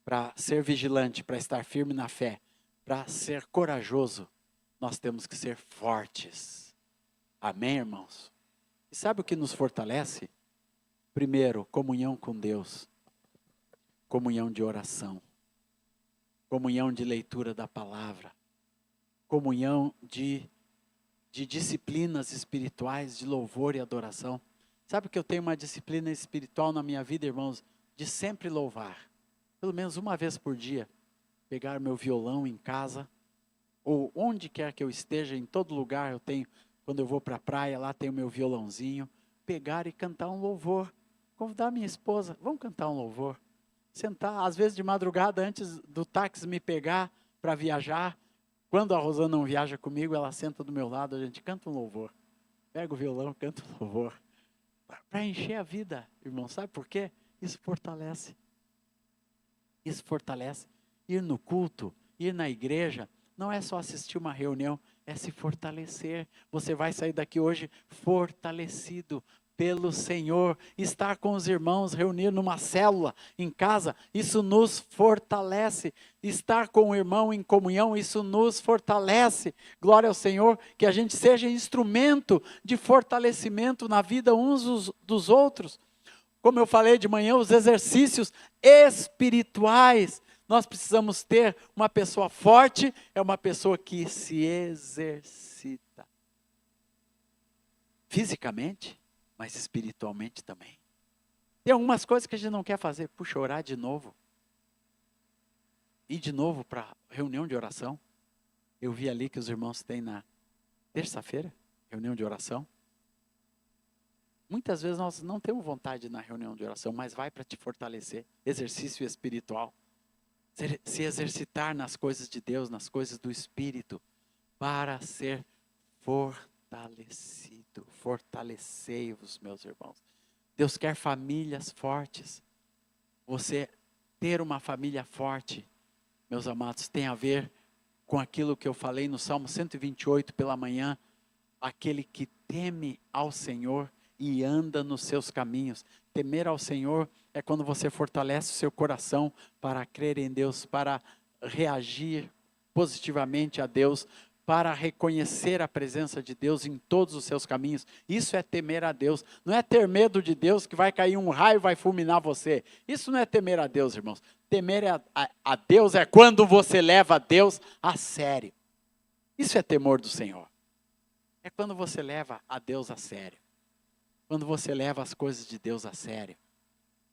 Para ser vigilante, para estar firme na fé, para ser corajoso, nós temos que ser fortes. Amém, irmãos? E sabe o que nos fortalece? Primeiro, comunhão com Deus, comunhão de oração, comunhão de leitura da palavra, comunhão de disciplinas espirituais, de louvor e adoração. Sabe que eu tenho uma disciplina espiritual na minha vida, irmãos, de sempre louvar, pelo menos uma vez por dia, pegar meu violão em casa, ou onde quer que eu esteja, em todo lugar eu tenho, quando eu vou para a praia, lá tem o meu violãozinho, pegar e cantar um louvor, convidar minha esposa, vamos cantar um louvor, sentar, às vezes de madrugada, antes do táxi me pegar para viajar, quando a Rosana não viaja comigo, ela senta do meu lado, a gente canta um louvor, pega o violão, canta um louvor, para encher a vida, irmão, sabe por quê? Isso fortalece, ir no culto, ir na igreja, não é só assistir uma reunião, é se fortalecer. Você vai sair daqui hoje fortalecido pelo Senhor. Estar com os irmãos, reunir numa célula, em casa, isso nos fortalece. Estar com o irmão em comunhão, isso nos fortalece. Glória ao Senhor, que a gente seja instrumento de fortalecimento na vida uns dos outros. Como eu falei de manhã, os exercícios espirituais. Nós precisamos ter uma pessoa forte, é uma pessoa que se exercita. Fisicamente, mas espiritualmente também. Tem algumas coisas que a gente não quer fazer. Puxa, orar de novo. Ir de novo para reunião de oração. Eu vi ali que os irmãos têm na terça-feira, reunião de oração. Muitas vezes nós não temos vontade na reunião de oração, mas vai para te fortalecer. Exercício espiritual. se exercitar nas coisas de Deus, nas coisas do Espírito, para ser fortalecido. Fortalecei-vos, meus irmãos. Deus quer famílias fortes. Você ter uma família forte, meus amados, tem a ver com aquilo que eu falei no Salmo 128 pela manhã. Aquele que teme ao Senhor e anda nos seus caminhos. Temer ao Senhor é quando você fortalece o seu coração para crer em Deus, para reagir positivamente a Deus, para reconhecer a presença de Deus em todos os seus caminhos. Isso é temer a Deus. Não é ter medo de Deus que vai cair um raio e vai fulminar você. Isso não é temer a Deus, irmãos. Temer a Deus é quando você leva Deus a sério. Isso é temor do Senhor. É quando você leva a Deus a sério. Quando você leva as coisas de Deus a sério.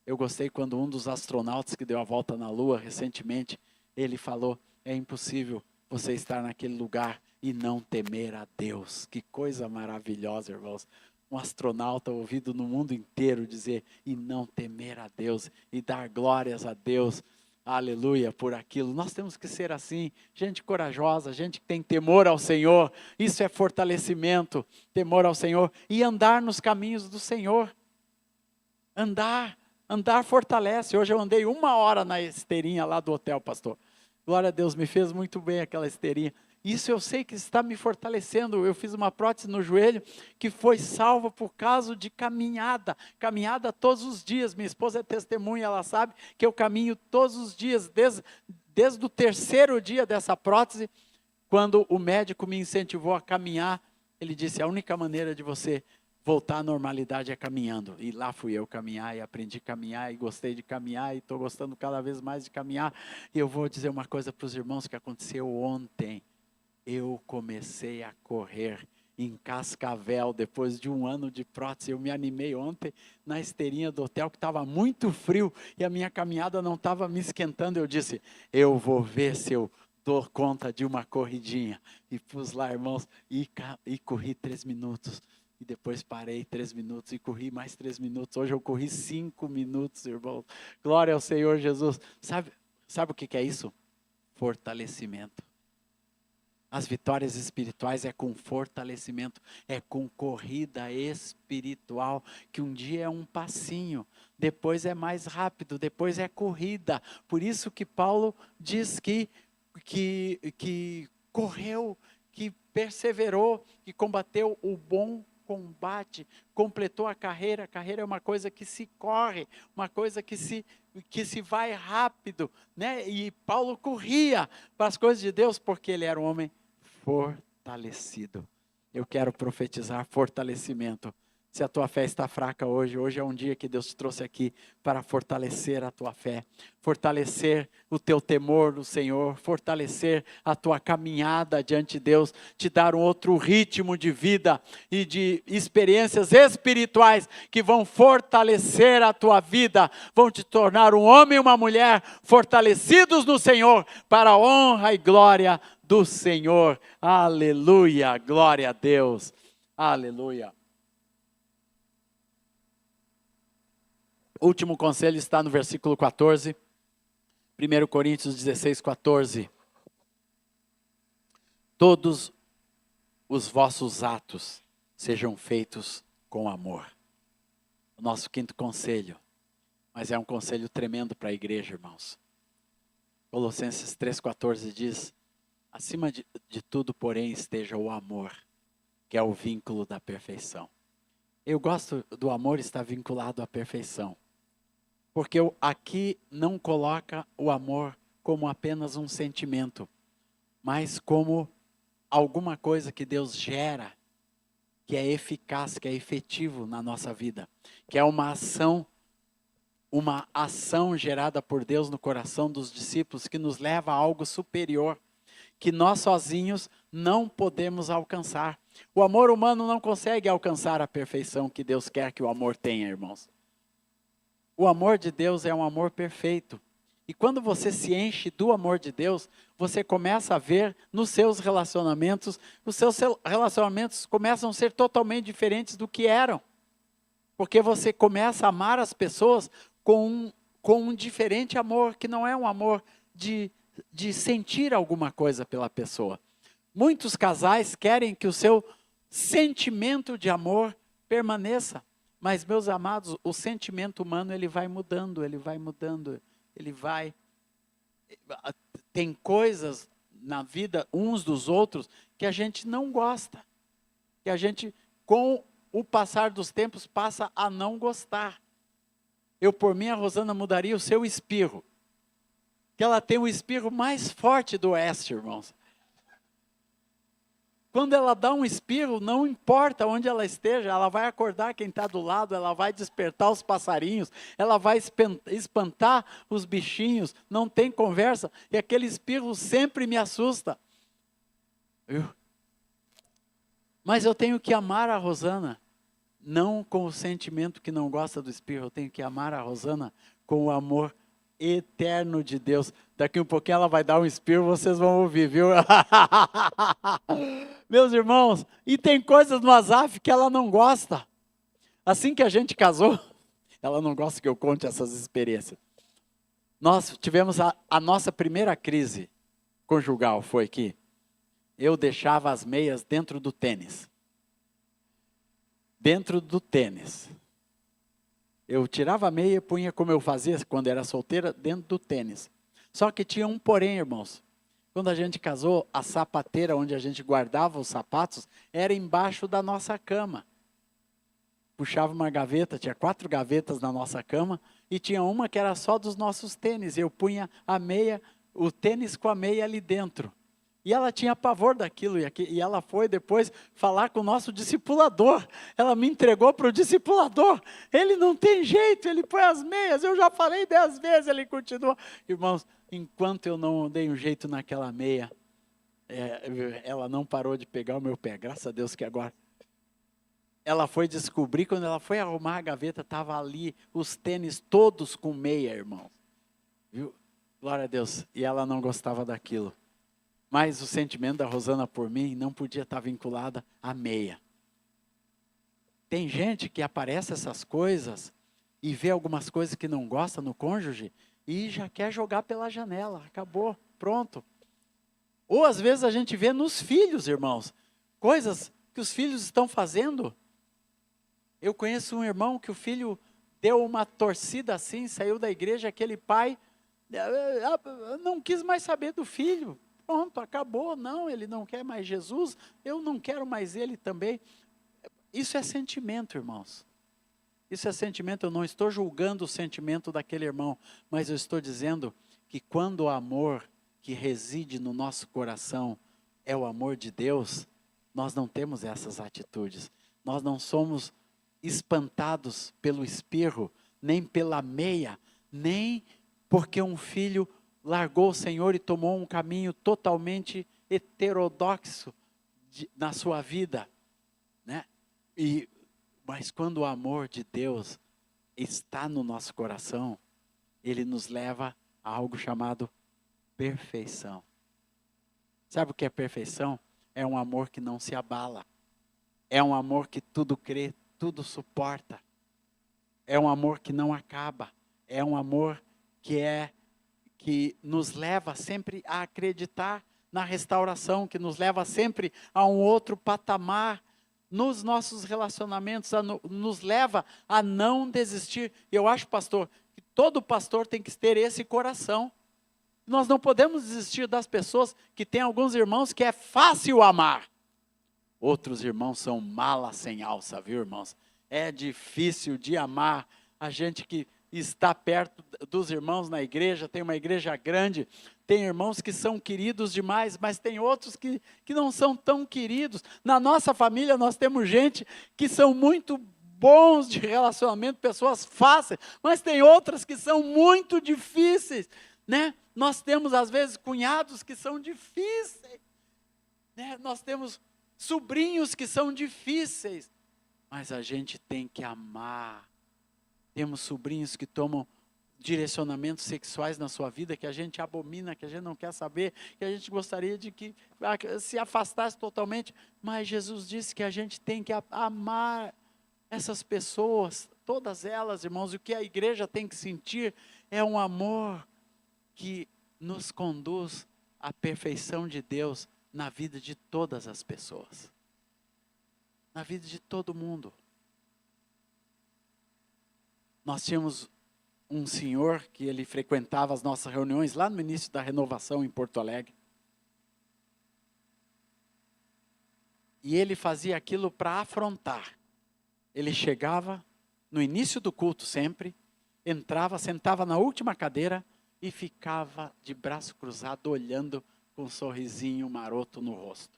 Eu gostei quando um dos astronautas que deu a volta na Lua recentemente, ele falou, é impossível você estar naquele lugar e não temer a Deus. Que coisa maravilhosa, irmãos. Um astronauta ouvido no mundo inteiro dizer, e não temer a Deus, e dar glórias a Deus. Aleluia, por aquilo. Nós temos que ser assim, gente corajosa, gente que tem temor ao Senhor. Isso é fortalecimento, temor ao Senhor. E andar nos caminhos do Senhor. Andar fortalece. Hoje eu andei 1 hora na esteirinha lá do hotel, pastor. Glória a Deus, me fez muito bem aquela esteirinha. Isso eu sei que está me fortalecendo. Eu fiz uma prótese no joelho que foi salva por causa de caminhada. Caminhada todos os dias. Minha esposa é testemunha, ela sabe que eu caminho todos os dias. Desde o 3º dia dessa prótese, quando o médico me incentivou a caminhar, ele disse, a única maneira de você voltar à normalidade é caminhando. E lá fui eu caminhar e aprendi a caminhar e gostei de caminhar e estou gostando cada vez mais de caminhar. E eu vou dizer uma coisa para os irmãos que aconteceu ontem. Eu comecei a correr em Cascavel, depois de 1 ano de prótese. Eu me animei ontem na esteirinha do hotel, que estava muito frio, e a minha caminhada não estava me esquentando. Eu disse, eu vou ver se eu dou conta de uma corridinha. E pus lá, irmãos, e corri 3 minutos. E depois parei 3 minutos e corri mais 3 minutos. Hoje eu corri 5 minutos, irmãos. Glória ao Senhor Jesus. Sabe o que é isso? Fortalecimento. As vitórias espirituais é com fortalecimento, é com corrida espiritual, que um dia é um passinho, depois é mais rápido, depois é corrida. Por isso que Paulo diz que correu, que perseverou, que combateu o bom combate, completou a carreira. A carreira é uma coisa que se corre, uma coisa que se vai rápido, né? E Paulo corria para as coisas de Deus porque ele era um homem fortalecido. Eu quero profetizar fortalecimento. Se a tua fé está fraca hoje é um dia que Deus te trouxe aqui para fortalecer a tua fé, fortalecer o teu temor no Senhor, fortalecer a tua caminhada diante de Deus, te dar um outro ritmo de vida e de experiências espirituais que vão fortalecer a tua vida, vão te tornar um homem e uma mulher fortalecidos no Senhor, para a honra e glória do Senhor. Aleluia, glória a Deus, aleluia. O último conselho está no versículo 14, 1 Coríntios 16, 14. Todos os vossos atos sejam feitos com amor. O nosso 5º conselho, mas é um conselho tremendo para a igreja, irmãos. Colossenses 3,14 diz, acima de tudo, porém, esteja o amor, que é o vínculo da perfeição. Eu gosto do amor estar vinculado à perfeição. Porque aqui não coloca o amor como apenas um sentimento, mas como alguma coisa que Deus gera, que é eficaz, que é efetivo na nossa vida, que é uma ação gerada por Deus no coração dos discípulos, que nos leva a algo superior, que nós sozinhos não podemos alcançar. O amor humano não consegue alcançar a perfeição que Deus quer que o amor tenha, irmãos. O amor de Deus é um amor perfeito. E quando você se enche do amor de Deus, você começa a ver nos seus relacionamentos, os seus relacionamentos começam a ser totalmente diferentes do que eram. Porque você começa a amar as pessoas com um diferente amor, que não é um amor de sentir alguma coisa pela pessoa. Muitos casais querem que o seu sentimento de amor permaneça. Mas, meus amados, o sentimento humano, ele vai mudando, ele vai mudando, ele vai... Tem coisas na vida uns dos outros que a gente não gosta. Que a gente, com o passar dos tempos, passa a não gostar. Eu, por mim, a Rosana mudaria o seu espirro. Que ela tem o espirro mais forte do oeste, irmãos. Quando ela dá um espirro, não importa onde ela esteja, ela vai acordar quem está do lado, ela vai despertar os passarinhos, ela vai espantar os bichinhos, não tem conversa, e aquele espirro sempre me assusta. Mas eu tenho que amar a Rosana, não com o sentimento que não gosta do espirro, eu tenho que amar a Rosana com o amor eterno de Deus. Daqui um pouquinho ela vai dar um espirro, vocês vão ouvir, viu? Meus irmãos, e tem coisas no Asaf que ela não gosta. Assim que a gente casou, ela não gosta que eu conte essas experiências. Nós tivemos a nossa primeira crise conjugal, foi que eu deixava as meias dentro do tênis. Dentro do tênis. Eu tirava a meia e punha como eu fazia quando era solteira, dentro do tênis. Só que tinha um porém, irmãos. Quando a gente casou, a sapateira onde a gente guardava os sapatos era embaixo da nossa cama. Puxava uma gaveta, tinha 4 gavetas na nossa cama, e tinha uma que era só dos nossos tênis. Eu punha a meia, o tênis com a meia ali dentro. E ela tinha pavor daquilo, e ela foi depois falar com o nosso discipulador. Ela me entregou para o discipulador. Ele não tem jeito, ele põe as meias. Eu já falei 10 vezes, ele continua. Irmãos, enquanto eu não dei um jeito naquela meia, ela não parou de pegar o meu pé. Graças a Deus que agora... Ela foi descobrir, quando ela foi arrumar a gaveta, estava ali os tênis todos com meia, irmão. Viu? Glória a Deus. E ela não gostava daquilo. Mas o sentimento da Rosana por mim não podia estar vinculada à meia. Tem gente que aparece essas coisas e vê algumas coisas que não gosta no cônjuge e já quer jogar pela janela. Acabou, pronto. Ou às vezes a gente vê nos filhos, irmãos, coisas que os filhos estão fazendo. Eu conheço um irmão que o filho deu uma torcida assim, saiu da igreja, aquele pai não quis mais saber do filho. Pronto, acabou, não, ele não quer mais Jesus, eu não quero mais ele também. Isso é sentimento, irmãos. Isso é sentimento, eu não estou julgando o sentimento daquele irmão, mas eu estou dizendo que quando o amor que reside no nosso coração é o amor de Deus, nós não temos essas atitudes. Nós não somos espantados pelo espirro, nem pela meia, nem porque um filho largou o Senhor e tomou um caminho totalmente heterodoxo na sua vida, né? Mas quando o amor de Deus está no nosso coração, ele nos leva a algo chamado perfeição. Sabe o que é perfeição? É um amor que não se abala. É um amor que tudo crê, tudo suporta. É um amor que não acaba. É um amor que nos leva sempre a acreditar na restauração, que nos leva sempre a um outro patamar nos nossos relacionamentos, nos leva a não desistir. Eu acho, pastor, que todo pastor tem que ter esse coração. Nós não podemos desistir das pessoas, que tem alguns irmãos que é fácil amar. Outros irmãos são mala sem alça, viu, irmãos? É difícil de amar a gente que está perto dos irmãos na igreja, tem uma igreja grande, tem irmãos que são queridos demais, mas tem outros que não são tão queridos. Na nossa família nós temos gente que são muito bons de relacionamento, pessoas fáceis, mas tem outras que são muito difíceis, né? Nós temos às vezes cunhados que são difíceis, né? Nós temos sobrinhos que são difíceis, mas a gente tem que amar. Temos sobrinhos que tomam direcionamentos sexuais na sua vida, que a gente abomina, que a gente não quer saber, que a gente gostaria de que se afastasse totalmente. Mas Jesus disse que a gente tem que amar essas pessoas, todas elas, irmãos. E o que a igreja tem que sentir é um amor que nos conduz à perfeição de Deus na vida de todas as pessoas. Na vida de todo mundo. Nós tínhamos um senhor que ele frequentava as nossas reuniões lá no início da renovação em Porto Alegre. E ele fazia aquilo para afrontar. Ele chegava no início do culto sempre, entrava, sentava na última cadeira e ficava de braço cruzado olhando com um sorrisinho maroto no rosto.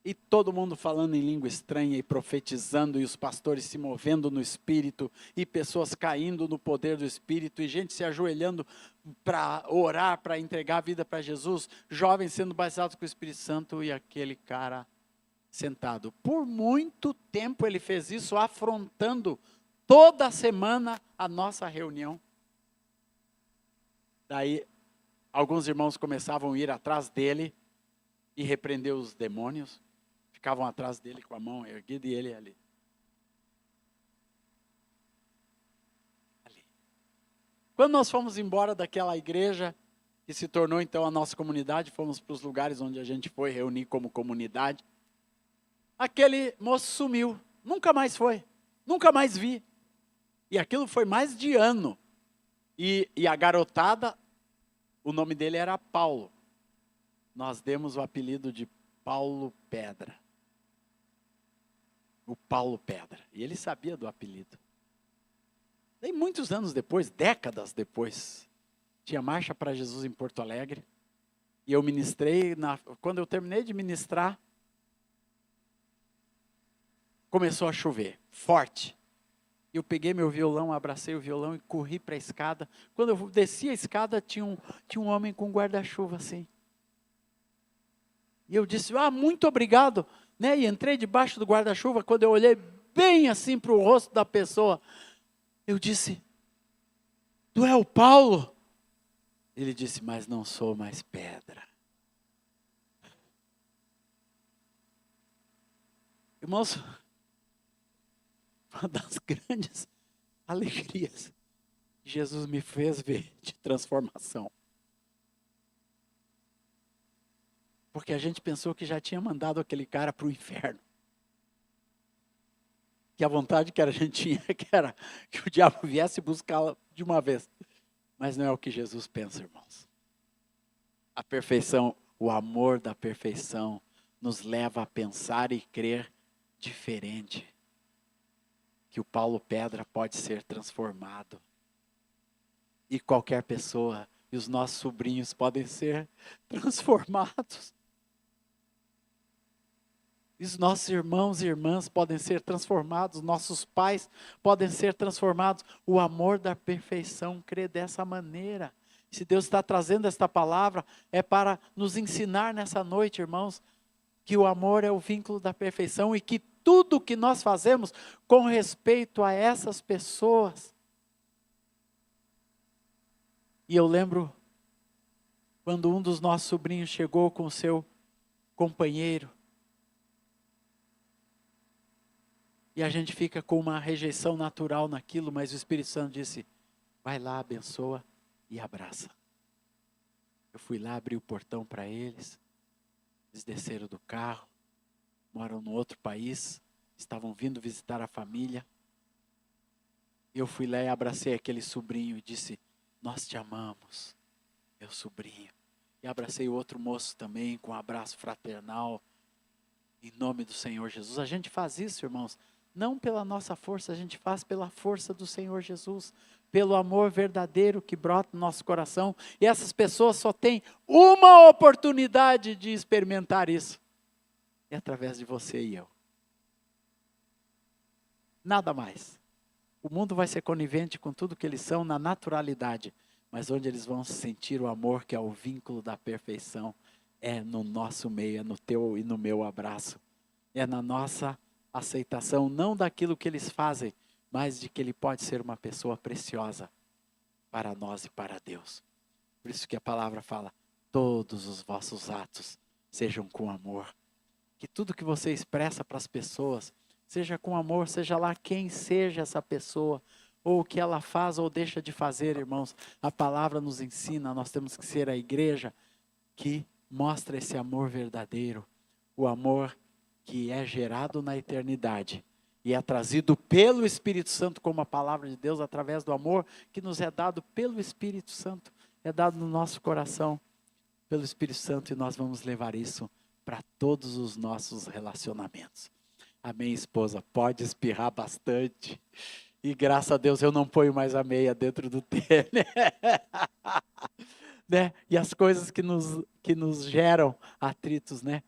E todo mundo falando em língua estranha e profetizando, e os pastores se movendo no Espírito, e pessoas caindo no poder do Espírito, e gente se ajoelhando para orar, para entregar a vida para Jesus, jovens sendo batizados com o Espírito Santo, e aquele cara sentado. Por muito tempo ele fez isso, afrontando toda semana a nossa reunião. Daí, alguns irmãos começavam a ir atrás dele e repreender os demônios. Ficavam atrás dele com a mão erguida e ele ali. Quando nós fomos embora daquela igreja, que se tornou então a nossa comunidade, fomos para os lugares onde a gente foi reunir como comunidade, aquele moço sumiu, nunca mais foi, nunca mais vi. E aquilo foi mais de ano. E a garotada, o nome dele era Paulo. Nós demos o apelido de Paulo Pedra. O Paulo Pedra. E ele sabia do apelido. Daí muitos anos depois, décadas depois, tinha Marcha para Jesus em Porto Alegre. E eu ministrei, quando eu terminei de ministrar, começou a chover, forte. Eu peguei meu violão, abracei o violão e corri para a escada. Quando eu desci a escada, tinha um homem com guarda-chuva assim. E eu disse, muito obrigado. Né? E entrei debaixo do guarda-chuva. Quando eu olhei bem assim para o rosto da pessoa, eu disse, tu é o Paulo? Ele disse, mas não sou mais pedra. Irmãos, uma das grandes alegrias que Jesus me fez ver de transformação. Porque a gente pensou que já tinha mandado aquele cara para o inferno. Que a vontade que a gente tinha que era que o diabo viesse buscá-la de uma vez. Mas não é o que Jesus pensa, irmãos. A perfeição, o amor da perfeição, nos leva a pensar e crer diferente. Que o Paulo Pedra pode ser transformado. E qualquer pessoa, e os nossos sobrinhos podem ser transformados. E os nossos irmãos e irmãs podem ser transformados, nossos pais podem ser transformados. O amor da perfeição crê dessa maneira. Se Deus está trazendo esta palavra, é para nos ensinar nessa noite, irmãos, que o amor é o vínculo da perfeição e que tudo que nós fazemos com respeito a essas pessoas. E eu lembro quando um dos nossos sobrinhos chegou com o seu companheiro, e a gente fica com uma rejeição natural naquilo, mas o Espírito Santo disse, vai lá, abençoa e abraça. Eu fui lá, abri o portão para eles, eles desceram do carro, moram no outro país, estavam vindo visitar a família. Eu fui lá e abracei aquele sobrinho e disse, nós te amamos, meu sobrinho. E abracei o outro moço também com um abraço fraternal, em nome do Senhor Jesus. A gente faz isso, irmãos, não pela nossa força, a gente faz pela força do Senhor Jesus, pelo amor verdadeiro que brota no nosso coração. E essas pessoas só têm uma oportunidade de experimentar isso. É através de você e eu. Nada mais. O mundo vai ser conivente com tudo que eles são na naturalidade, mas onde eles vão sentir o amor, que é o vínculo da perfeição, é no nosso meio, é no teu e no meu abraço. É na nossa aceitação, não daquilo que eles fazem, mas de que ele pode ser uma pessoa preciosa para nós e para Deus. Por isso que a palavra fala, todos os vossos atos sejam com amor. Que tudo que você expressa para as pessoas, seja com amor, seja lá quem seja essa pessoa, ou o que ela faz ou deixa de fazer, irmãos. A palavra nos ensina, nós temos que ser a igreja que mostra esse amor verdadeiro, o amor que é gerado na eternidade e é trazido pelo Espírito Santo como a palavra de Deus, através do amor que nos é dado pelo Espírito Santo, é dado no nosso coração pelo Espírito Santo, e nós vamos levar isso para todos os nossos relacionamentos. Amém, esposa? Pode espirrar bastante. E graças a Deus eu não ponho mais a meia dentro do tênis. Né? E as coisas que nos geram atritos, né?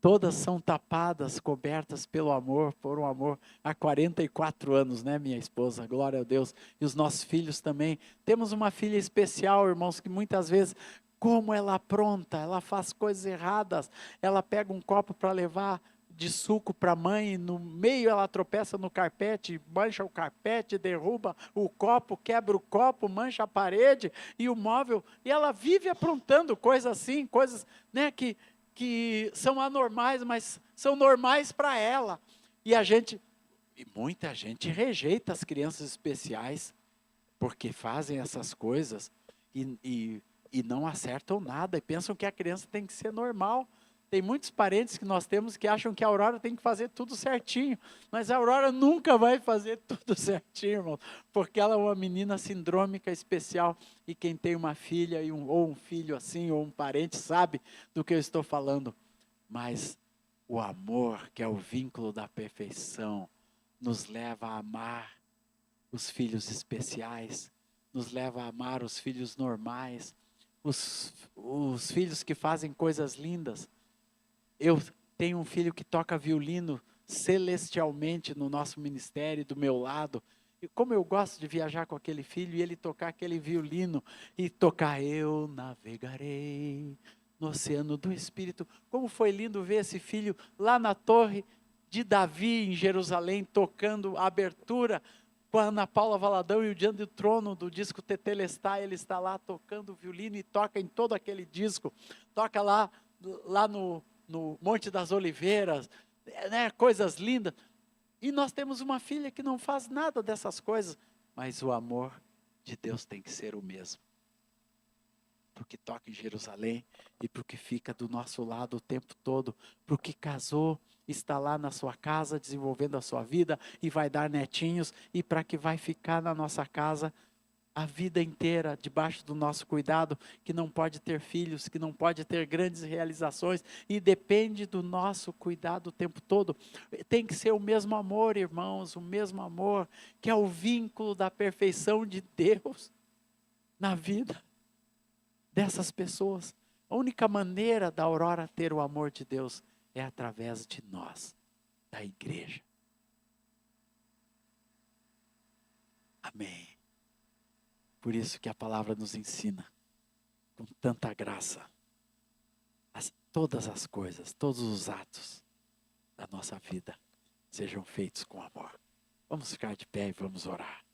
Todas são tapadas, cobertas pelo amor, por um amor há 44 anos, né, minha esposa? Glória a Deus. E os nossos filhos também. Temos uma filha especial, irmãos, que muitas vezes, como ela apronta, ela faz coisas erradas, ela pega um copo para levar de suco para a mãe, e no meio ela tropeça no carpete, mancha o carpete, derruba o copo, quebra o copo, mancha a parede e o móvel, e ela vive aprontando coisas assim, coisas, né, que são anormais, mas são normais para ela. E muita gente rejeita as crianças especiais, porque fazem essas coisas e não acertam nada, e pensam que a criança tem que ser normal. Tem muitos parentes que nós temos que acham que a Aurora tem que fazer tudo certinho, mas a Aurora nunca vai fazer tudo certinho, irmão, porque ela é uma menina sindrômica especial, e quem tem uma filha ou um filho assim, ou um parente, sabe do que eu estou falando. Mas o amor, que é o vínculo da perfeição, nos leva a amar os filhos especiais, nos leva a amar os filhos normais, os filhos que fazem coisas lindas. Eu tenho um filho que toca violino celestialmente no nosso ministério, do meu lado. E como eu gosto de viajar com aquele filho e ele tocar aquele violino e tocar Eu navegarei no oceano do Espírito. Como foi lindo ver esse filho lá na torre de Davi, em Jerusalém, tocando a abertura com a Ana Paula Valadão e o Diante do Trono do disco Tetelestai. Ele está lá tocando o violino e toca em todo aquele disco. Toca lá no Monte das Oliveiras, né, coisas lindas. E nós temos uma filha que não faz nada dessas coisas, mas o amor de Deus tem que ser o mesmo. Porque toca em Jerusalém e porque fica do nosso lado o tempo todo, porque casou, está lá na sua casa desenvolvendo a sua vida e vai dar netinhos, e para que vai ficar na nossa casa a vida inteira, debaixo do nosso cuidado, que não pode ter filhos, que não pode ter grandes realizações, e depende do nosso cuidado o tempo todo. Tem que ser o mesmo amor, irmãos, o mesmo amor, que é o vínculo da perfeição de Deus na vida dessas pessoas. A única maneira da Aurora ter o amor de Deus é através de nós, da igreja. Amém. Por isso que a palavra nos ensina, com tanta graça, todas as coisas, todos os atos da nossa vida sejam feitos com amor. Vamos ficar de pé e vamos orar.